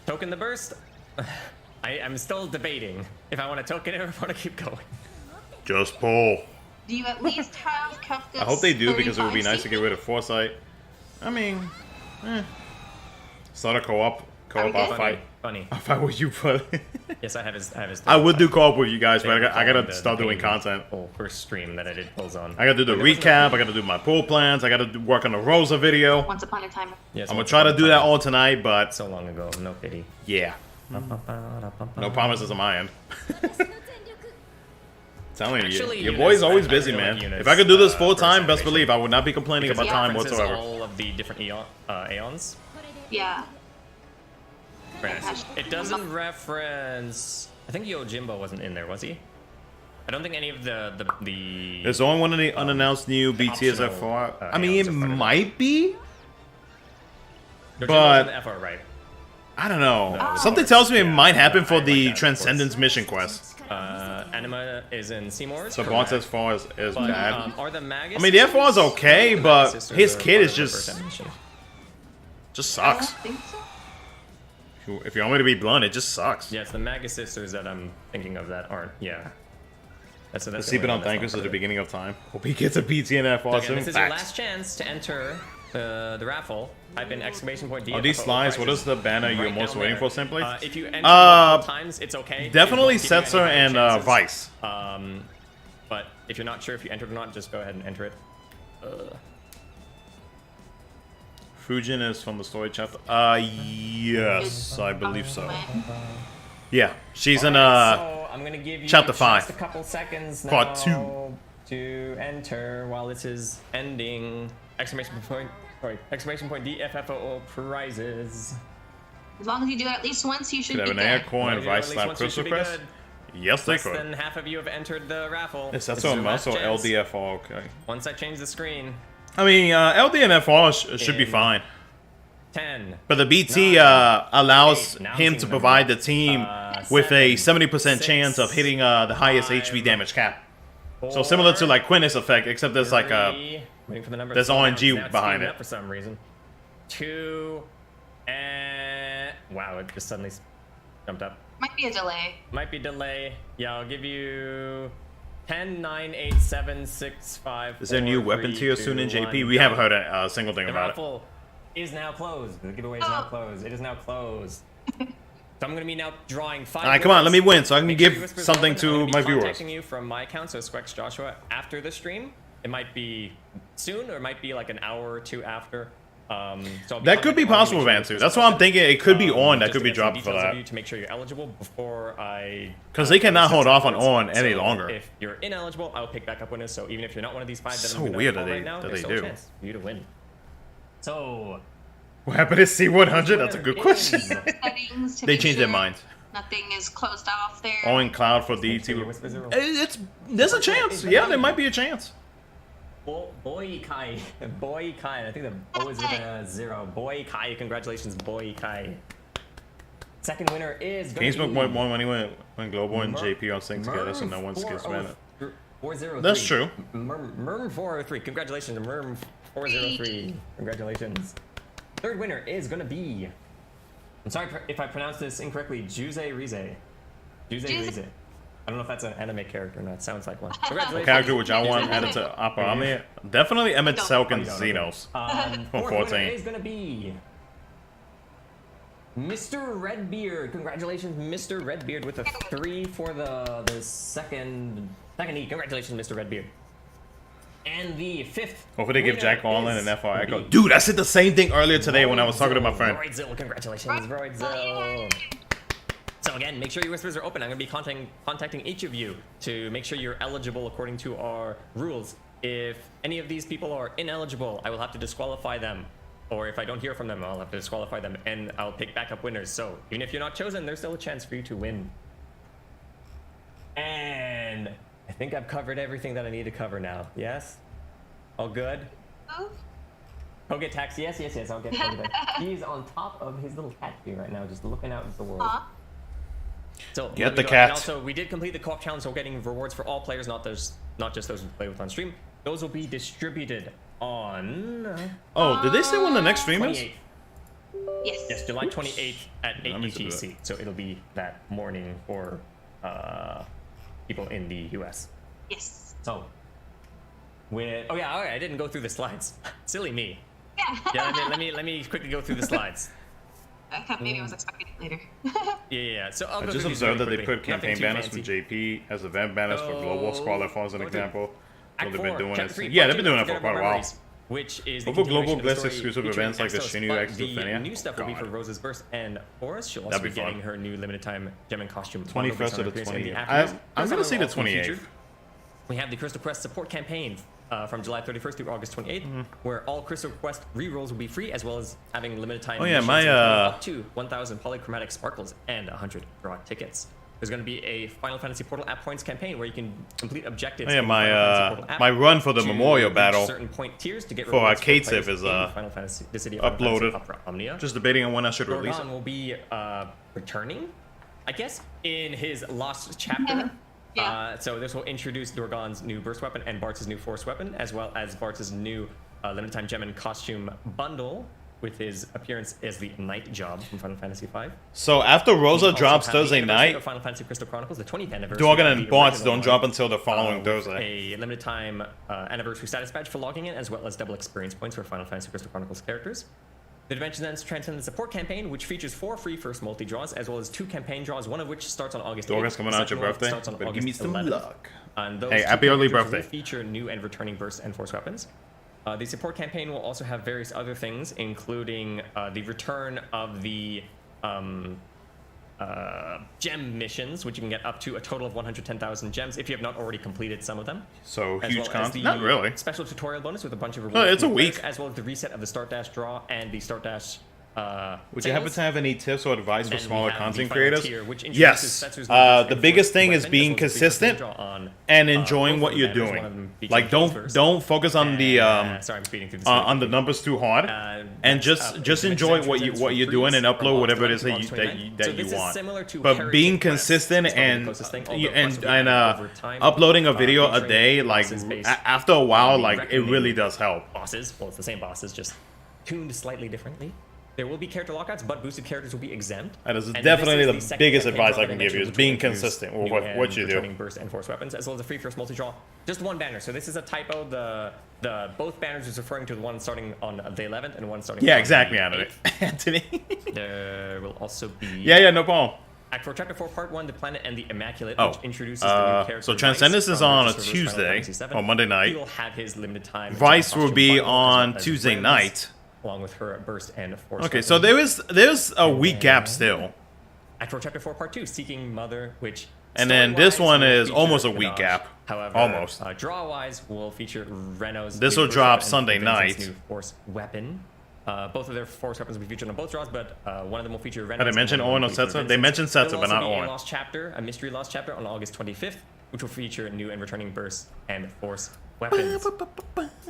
Token the burst. I'm still debating if I want to token it or if I want to keep going. Just pull. Do you at least have Kafka's I hope they do because it would be 35 nice to get rid of Foresight. I mean, start a co-op. Are we Co-op, I'll good? fight. Funny. I'll fight with you, but Yes, I have his. I would do co-op with you guys, but I following gotta start doing content. Oh, first stream that I did pulls on. I gotta do the recap. I gotta do my pool plans. I gotta work on the Rosa video. Once upon a time. Yes, I'm gonna try to do that all tonight, but So long ago, no pity. yeah, no promises on my end. Telling you, Actually, your Eunice, boy's always I busy, really man. like Eunice, If I could do this full for time, best celebration. believe I would not be complaining Because about it time references whatsoever. all of the different aeons. Yeah. Very nice. It doesn't reference. I think Yojimbo wasn't in there, was he? I don't think any of the. There's only one of the unannounced new BTSF4. I mean, it aeons are part of it. might be. But the F are right. I don't know. Oh. Something tells me it might happen for I like the that, of Transcendence course. mission quest. Anima is in Seymour's. So Bond as far as is But, bad. are the Magus? I mean, the F4 is okay, but his kid is just I don't sucks. think so. If you want me to be blunt, it just sucks. Yeah, it's the Magus sisters that I'm thinking of that aren't. Yeah. That's Let's keep it on Thankless at the beginning of time. Hope he gets a PT and F So awesome. again, this is your last chance to enter the raffle. Type in exclamation point DFFOO Are these slides? What is the banner you're right most down waiting there. for, Simply? If you enter multiple times, it's okay. Definitely It won't give you Setzer any and chances. Vice. But if you're not sure if you entered or not, just go ahead and enter it. Fujin is from the story chapter. Yes, I believe so. Yeah, she's in So I'm gonna give you chapter just 5. a couple seconds now Part 2. to enter while this is ending. Exclamation point! Sorry, exclamation point DFFOO prizes. As long as you do it at least once, you should could have be an air good. coin, Well, you Vice at least Slap once you Crystal should be Crest. good. Yes, they Less could. than half of you have entered the raffle. Yes, This that's is your what last also chance. LDFR, okay. Once I change the screen, I mean, LD and FR should be In- fine. 10. But the BT 9, allows 8, now I'm him seeing to the provide the numbers. team with a 7, 70% chance of 6, hitting the highest 5, HP damage cap. So 4, similar to like Quintus effect, except there's like a 3, waiting for the numbers there's to come out. RNG Now it's behind speeding it. up for some reason. 2 and wow, it just suddenly jumped up. Might be a delay. Might be delay. Yeah, I'll give you 10, 9, 8, 7, 6, 5. Is there a new 4, weapon 3, tier 2, soon in JP? 1. We haven't heard a single thing The about it. raffle is now closed. The giveaway is now closed. It is now closed. So I'm gonna be now drawing 5. Alright, come on, let me win so I can Make sure your give whispers something open. I'm to gonna be my viewers. contacting you from my account, so Squex Joshua, after the stream. It might be soon, or it might be like an hour or two after. So I'll That could be contacting all of you, possible, make sure your Vansu. whispers That's what I'm open. thinking. It could be on. That Just could to be get some dropped for details of that. you to make sure you're eligible before I. Because they cannot hold off on on any longer. If you're ineligible, I'll pick back up winners. So even if you're not one of these 5 that So I'm gonna weird call that they- right now, that there's they still a do. chance for you to win. So What happened to C100? That's a good question. Settings to They make changed their sure minds. Nothing is closed off there. All in cloud for Make sure DT. your whispers are open. It's there's a chance. Yeah, there might be a chance. Boy Kai. Boy Kai. I think the O is with a 0. Boy Kai. Congratulations, Boy Kai. Second winner is Can you smoke gonna more be money when Global and JP are synced together so no one skips man? 403. That's true. Merm 403. Congratulations, Merm 403. Congratulations. Third winner is gonna be. I'm sorry if I pronounced this incorrectly. Juse Rize. Juse Rize. I don't know if that's an anime character or not. It sounds like one. Congratulations. Character which I want added to Upper Army. Definitely Emmett Selk and Xenos. Fourth 14. winner is gonna be Mr. Redbeard. Congratulations, Mr. Redbeard, with a 3 for the second E. Congratulations, Mr. Redbeard. And the fifth. Hopefully they give winner Jack Orland is an FR Echo. gonna be Dude, I said the same thing earlier today when I was talking to my friend. Roidzil, congratulations, Roidzil. So again, make sure your whispers are open. I'm going to be contacting each of you to make sure you're eligible according to our rules. If any of these people are ineligible, I will have to disqualify them. Or if I don't hear from them, I'll have to disqualify them, and I'll pick backup winners. So even if you're not chosen, there's still a chance for you to win. And I think I've covered everything that I need to cover now. Yes? All good? Oh, Koget Tax, yes, I'll get Koget Tax. He's on top of his little cat tree right now, just looking out at the world. huh? So Get the and cat. also, we did complete the co-op challenge, so we're getting rewards for all players, not just those who play with on stream. Those will be distributed on Oh, did they say when the next stream is? 28th. Yes. Yes, July 28th at 8 Let me do UTC. So it'll be that morning for people in the US. Yes. So, oh yeah, all right, I didn't go through the slides. Silly me. Yeah. Yeah, let me quickly go through the slides. I thought maybe I was expecting it later. Yeah. So I'll I go just through these observed that really they quickly. put campaign Nothing too banners from fancy. JP as event banners for global squad F as an go to example. Act Well, they've been 4, doing Chapter it. 3, Yeah, Part they've been 2, doing it for quite a while. Memories, which is the What for global continuation of the Bliss story exclusive featuring events like the Exos, Shinju but X the Lufenia? new stuff will be God. for Rose's Burst and Horus. She'll also That'd be be fun. getting her new limited time gem and costume. 21st to the 28th. 28th. I'm gonna see the 28th. We have the Crystal Quest support campaign from July 31st through August 28th, Mm-hmm. where all Crystal Quest rerolls will be free, as well as having limited time. Oh, yeah, missions my, including up to 1,000 polychromatic sparkles and 100 draw tickets. There's going to be a Final Fantasy Portal app points campaign where you can complete objectives. Oh, yeah, in the Final Fantasy Portal app my run for the to memorial reach battle certain point tiers to get for rewards arcade players save is in Final Fantasy, the city of Final uploaded. Fantasy Opera Omnia. Just debating on when I should release it. Dorgon will be returning, I guess, in his lost chapter. Yeah. So this will introduce Dorgon's new burst weapon and Bartz's new force weapon, as well as Bartz's new limited time gem and costume bundle with his appearance as the Night Job from Final Fantasy V. So after Rosa Also drops have the Thursday anniversary night, of Final Fantasy Crystal Chronicles, the 20th anniversary. Dorgan of and the Bartz original don't drop one, until the following with Thursday. A limited time anniversary status badge for logging in, as well as double experience points for Final Fantasy Crystal Chronicles characters. The Dimensions Ends Transcendent Support campaign, which features 4 free first multi-draws, as well as 2 campaign draws, one of which starts on August 8th. Dorgan's coming out your birthday, Starts on but August give me some 11th. luck. And those Hey, two happy early characters birthday. will feature new and returning bursts and force weapons. The support campaign will also have various other things, including the return of the gem missions, which you can get up to a total of 110,000 gems if you have not already completed some of them. So As huge well as content? the Not really. special tutorial bonus with a bunch of rewards. it's a for players, week. as well as the reset of the Start Dash draw and the Start Dash. Would you happen to have any tips or advice for And we smaller have the content final creators? tier, which introduces Yes. Setsu's The new biggest thing is weapon, being as well as the free consistent draw on, and enjoying both what of you're the banners, one of doing. them featuring Like Heels first. don't focus on the Sorry, I'm speeding through this. on the numbers too hard, and That's just Dimensions enjoy Ends what presents you're for doing free and from upload whatever it is August that 29th. you So that this you is want. similar to But Heritage being Quest. consistent It's probably the and closest thing, although Quest will be and added over time, uploading a video a featuring day, like bosses-based after a while, the like it really reckoning does help. bosses. Well, it's the same bosses, just tuned slightly differently. There will be character lockouts, but boosted characters will be exempt. That is And definitely this the second biggest campaign advice draw I can that give you is mentioned, being which will introduce consistent with new what and you do. returning burst and force weapons, as well as a free first multi-draw. Just one banner. So this is a typo. The both banners is referring to the one starting on the 11th and one starting. Yeah, on exactly, the Anthony. 8th. Anthony. There will also be. Yeah, no problem. Act 4, Chapter 4, Part 1, The Planet and the Immaculate, Oh, which introduces the new character. so Transcendence Vice is from on a Regis Reverse Final Tuesday Fantasy VII. or Monday night. He will have his limited time. Vice will costume be bundle, as on well as Tuesday Rams, night. along with her burst and force. Okay, so weapons. there's a week gap still, Act 4, Chapter 4, Part 2, Seeking Mother, which. and then this story-wise one will is feature almost a week Minaj. gap. However, Almost. Draw-wise will feature Reno's. This new will burst drop weapon Sunday and Vincent's night. New force weapon. Both of their force weapons will be featured on both draws, but one of them will feature Reno's. Had they mentioned and one Owen or will feature Setsu? They Vincent's. mentioned Setsu, There'll but not also be Owen. A lost chapter, a mystery lost chapter on August 25th, which will feature new and returning bursts and force weapons.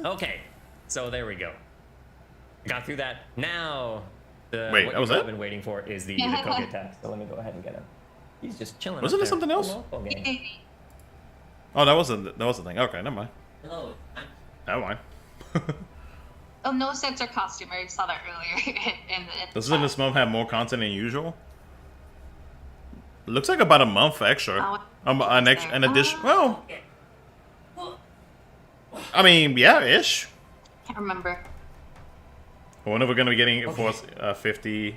Okay, so there we go. Got through that. Now, Wait, what that was you've all it? been waiting for is the Kogi attack. So let me go ahead and get him. He's just chilling. Wasn't up there something there. else? Oh, okay. Oh, that was the thing. Okay, never mind. Hello. Never mind. Oh, no sets or costume. I saw that earlier. in the Doesn't this month have more content than usual? Looks like about a month extra. An addition. Well, I mean, yeah, ish. Can't remember. When are we gonna be getting it for 50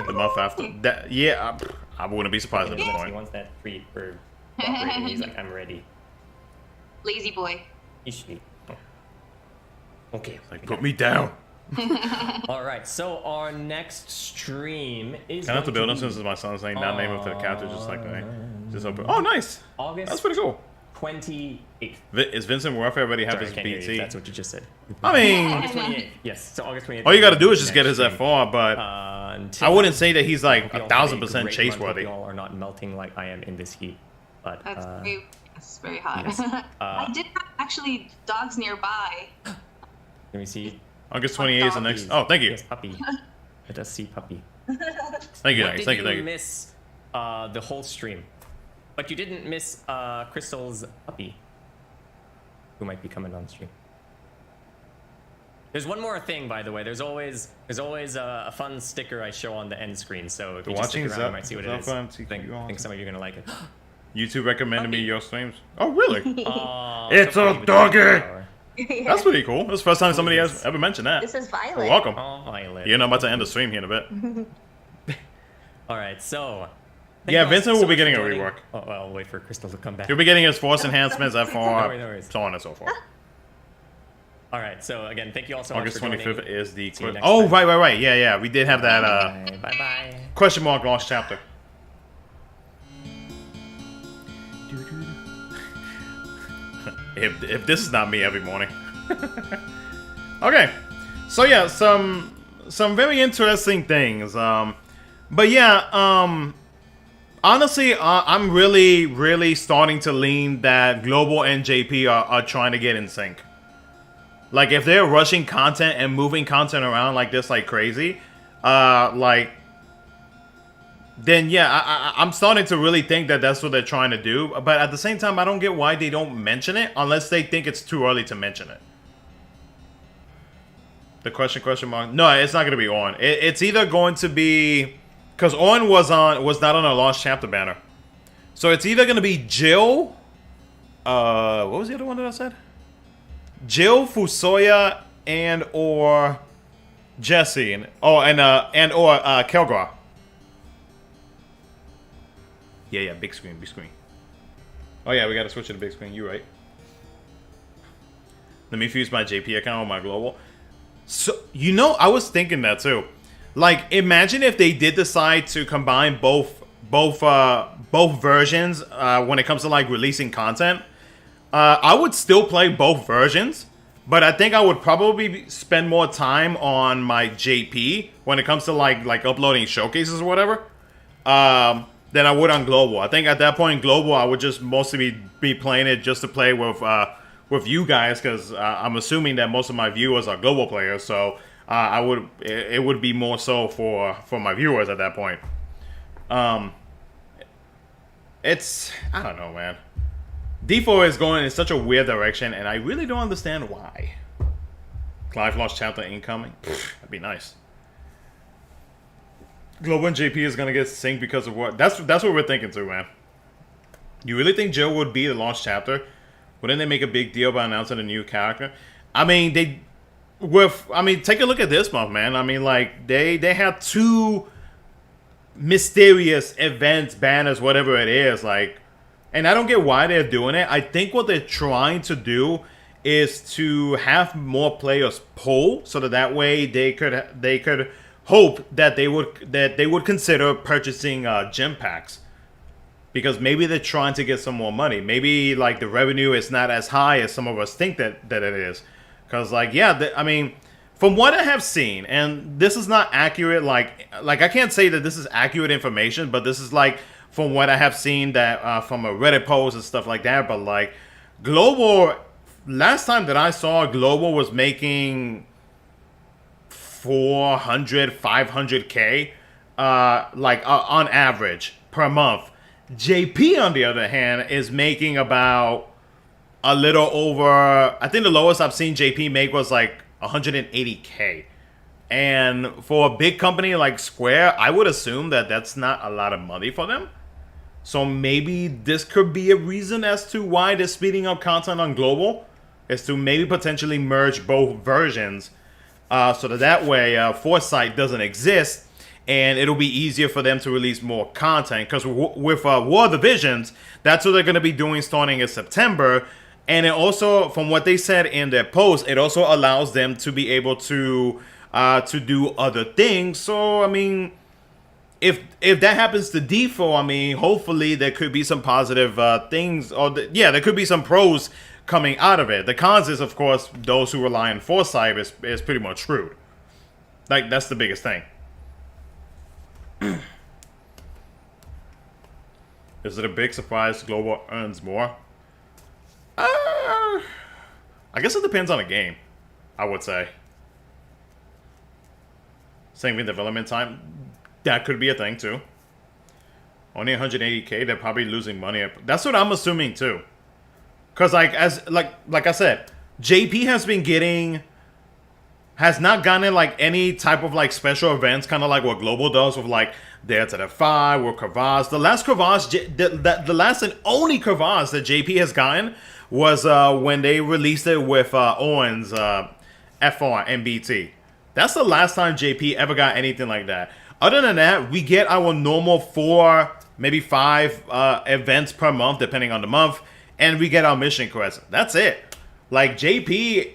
the month after? That, yeah, I wouldn't be surprised at this He point. wants that treat for cooperating. He's like, I'm ready. Lazy boy. He's sweet. Okay. Like, put me down. All right. So our next stream is. Can I have to build him going since my son's saying not name him to the character, just like me. Just open. Oh, nice. August. That's pretty cool. 28th. Is Vincent Warfare already have Sorry, I his can't hear you if BT? that's what you just said. I mean, August 28th. Yes. So August 28th. all you gotta do is just get his F4, but until I wouldn't say that he's like then, hope you all have a 1,000% great chase month. Hope worthy. you all are not melting like I am in this heat. But It's very hot. yes. I did have actually dogs nearby. let me see. August 28th is the next. Puppies. Oh, thank you. Yes, puppy. Let us see puppy. Thank you, What thank you, did thank you. miss the whole stream, but you didn't miss Crystal's puppy, who might be coming on stream. There's one more thing, by the way. There's always a fun sticker I show on the end screen. So if you just stick around, you might see what it is. I think some of you are gonna like it. YouTube recommended me your streams. Oh, really? It's a doggy! That's pretty cool. That's the first time somebody has ever mentioned that. This is Violet. You're welcome. Oh, Violet. You know, I'm about to end the stream here in a bit. All right, so. thank Yeah, you all Vincent so will be much getting for a joining. rework. Oh, well, I'll wait for Crystal to come back. He'll be getting his force enhancements, No F4, worries. so on and so forth. All right, so again, thank you all so August much for joining. 25th is the. See you next Oh, time. right. Yeah. We did have that Bye-bye. question mark lost chapter. If this is not me every morning. Okay, so yeah, some very interesting things. But yeah, honestly, I'm really starting to lean that Global and JP are trying to get in sync. Like, if they're rushing content and moving content around like this like crazy, then yeah, I'm starting to really think that that's what they're trying to do. But at the same time, I don't get why they don't mention it unless they think it's too early to mention it. The question mark? No, it's not going to be on. It's either going to be... Because on was not on a Lost Chapter banner. So it's either going to be Jill... what was the other one that I said? Jill, Fusoya, and or Jesse. And or Kelgar. Yeah, big screen. Oh yeah, we got to switch to the big screen. You're right. Let me fuse my JP account with my global. So, you know, I was thinking that too. Like, imagine if they did decide to combine both versions when it comes to like releasing content. I would still play both versions, but I think I would probably spend more time on my JP when it comes to like uploading showcases or whatever, than I would on global. I think at that point, global, I would just mostly be playing it just to play with you guys, because I'm assuming that most of my viewers are global players, so it would be more so for my viewers at that point. It's, I don't know, man. DFFOO is going in such a weird direction, and I really don't understand why. Clive Lost Chapter incoming? That'd be nice. Global and JP is gonna get synced because of what? That's what we're thinking too, man. You really think Jill would be the Lost Chapter? Wouldn't they make a big deal by announcing a new character? I mean, take a look at this month, man. I mean, like, they had 2 mysterious events, banners, whatever it is, like, and I don't get why they're doing it. I think what they're trying to do is to have more players pull, so that way they could hope that they would consider purchasing gem packs. Because maybe they're trying to get some more money. Maybe, like, the revenue is not as high as some of us think that it is. Because, like, yeah, I mean, from what I have seen, and this is not accurate, like I can't say that this is accurate information, but this is, like, from what I have seen that from a Reddit post and stuff like that. But, like, Global, last time that I saw, Global was making 400, 500K, on average per month. JP, on the other hand, is making about a little over... I think the lowest I've seen JP make was like 180K. And for a big company like Square, I would assume that that's not a lot of money for them. So maybe this could be a reason as to why they're speeding up content on Global. Is to maybe potentially merge both versions. So that way Foresight doesn't exist. And it'll be easier for them to release more content. Because with War of the Visions, that's what they're going to be doing starting in September. And it also, from what they said in their post, it also allows them to be able to do other things. So, I mean, if that happens to DFFOO, I mean, hopefully there could be some positive things. There could be some pros coming out of it. The cons is, of course, those who rely on Foresight is pretty much screwed. Like, that's the biggest thing. Is it a big surprise Global earns more? I guess it depends on the game, I would say. Saving development time, that could be a thing too. Only 180K, they're probably losing money. That's what I'm assuming too. Cause like I said, JP has not gotten like any type of like special events, kind of like what Global does with like Dare to Defy, or Crevasse. The last Crevasse, the last and only Crevasse that JP has gotten was when they released it with Owen's FR MBT. That's the last time JP ever got anything like that. Other than that, we get our normal 4, maybe 5 events per month, depending on the month, and we get our mission quests. That's it. Like, JP,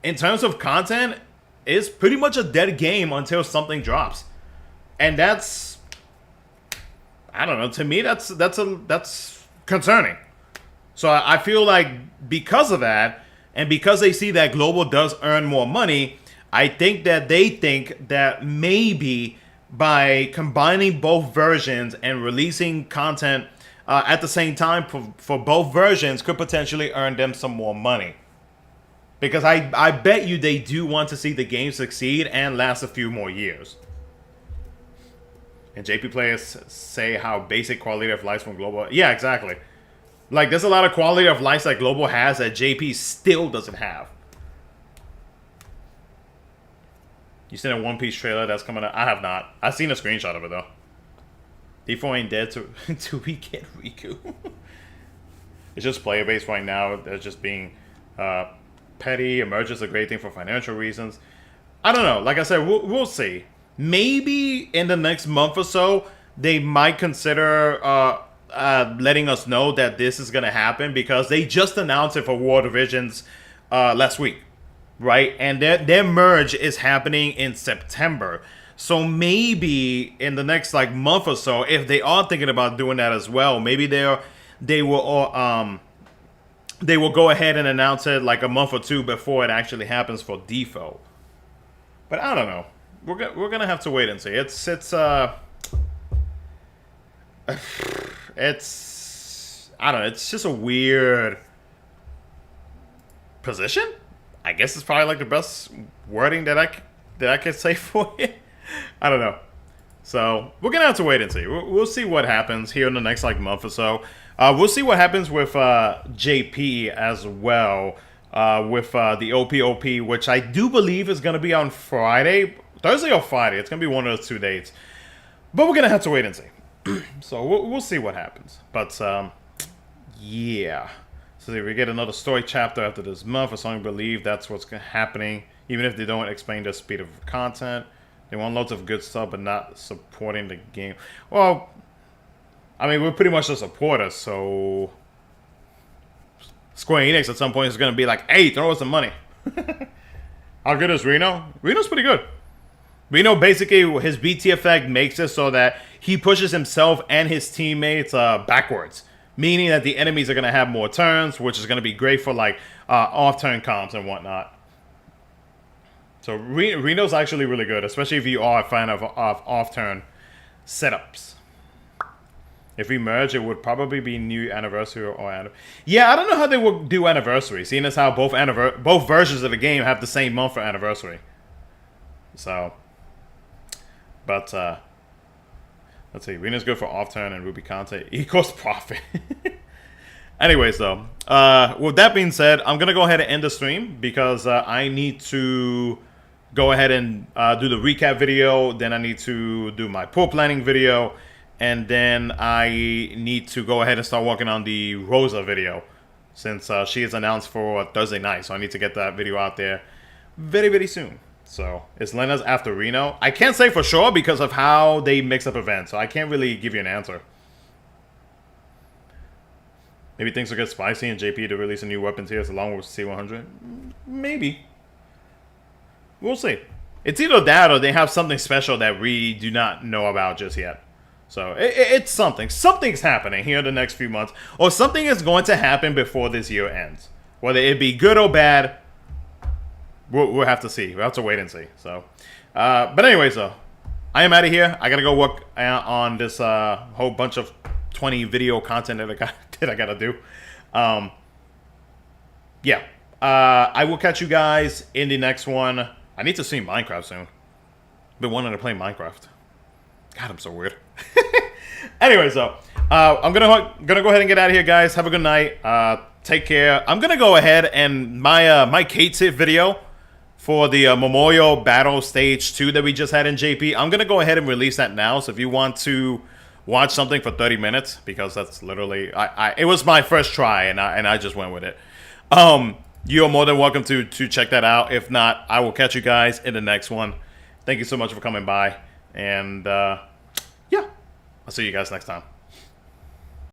in terms of content, is pretty much a dead game until something drops. And that's, I don't know, to me that's concerning. So I feel like because of that, and because they see that Global does earn more money, I think that they think that maybe by combining both versions and releasing content at the same time for both versions could potentially earn them some more money. Because I bet you they do want to see the game succeed and last a few more years. And JP players say how basic quality of life from Global... Yeah, exactly. Like, there's a lot of quality of life that Global has that JP still doesn't have. You seen a One Piece trailer that's coming out? I have not. I've seen a screenshot of it, though. D4 ain't dead to we get Riku. It's just player-based right now. They're just being... petty. Emerges a great thing for financial reasons. I don't know. Like I said, we'll see. Maybe in the next month or so, they might consider letting us know that this is going to happen, because they just announced it for War Divisions last week, right? And their merge is happening in September. So maybe in the next like month or so, if they are thinking about doing that as well, maybe they will go ahead and announce it like a month or two before it actually happens for DFFOO. But I don't know. We're gonna have to wait and see. It's I don't know. It's just a weird position. I guess it's probably like the best wording that I could say for it. I don't know. So we're gonna have to wait and see. We'll see what happens here in the next like month or so. We'll see what happens with JP as well, with the OPOP, which I do believe is going to be on Friday. Thursday or Friday. It's going to be one of those 2 dates. But we're going to have to wait and see. So we'll see what happens. But, yeah. So if we get another story chapter after this month, or something, believe that's what's happening. Even if they don't explain the speed of content. They want loads of good stuff, but not supporting the game. Well... I mean, we're pretty much the supporters, so... Square Enix at some point is going to be like, hey, throw us some money. How good is Reno? Reno's pretty good. Reno, basically, his BT effect makes it so that he pushes himself and his teammates backwards. Meaning that the enemies are going to have more turns, which is going to be great for, like, off-turn comps and whatnot. So, Reno's actually really good, especially if you are a fan of off-turn setups. If we merge, it would probably be new anniversary or yeah, I don't know how they will do anniversary, seeing as how both versions of the game have the same month for anniversary. So, but let's see. Rena's good for off turn and Ruby content equals profit. Anyways, though, with that being said, I'm gonna go ahead and end the stream because I need to go ahead and do the recap video. Then I need to do my pool planning video. And then I need to go ahead and start working on the Rosa video, since she is announced for Thursday night. So I need to get that video out there very, very soon. So it's Lena's after Reno. I can't say for sure because of how they mix up events. So I can't really give you an answer. Maybe things will get spicy and JP to release a new weapon tier along with C100. Maybe. We'll see. It's either that or they have something special that we do not know about just yet. So, it's something. Something's happening here in the next few months. Or something is going to happen before this year ends. Whether it be good or bad, we'll have to see. We'll have to wait and see. So, but anyways, though, I am out of here. I got to go work on this whole bunch of 20 video content that I got to do. Yeah. I will catch you guys in the next one. I need to see Minecraft soon. Been wanting to play Minecraft. God, I'm so weird. Anyways, though, I'm gonna go ahead and get out of here, guys. Have a good night. Take care. I'm gonna go ahead and my Kate Tip video for the Memorial Battle Stage 2 that we just had in JP. I'm gonna go ahead and release that now. So if you want to watch something for 30 minutes, because that's literally it was my first try and I just went with it. You're more than welcome to check that out. If not, I will catch you guys in the next one. Thank you so much for coming by. And, yeah, I'll see you guys next time.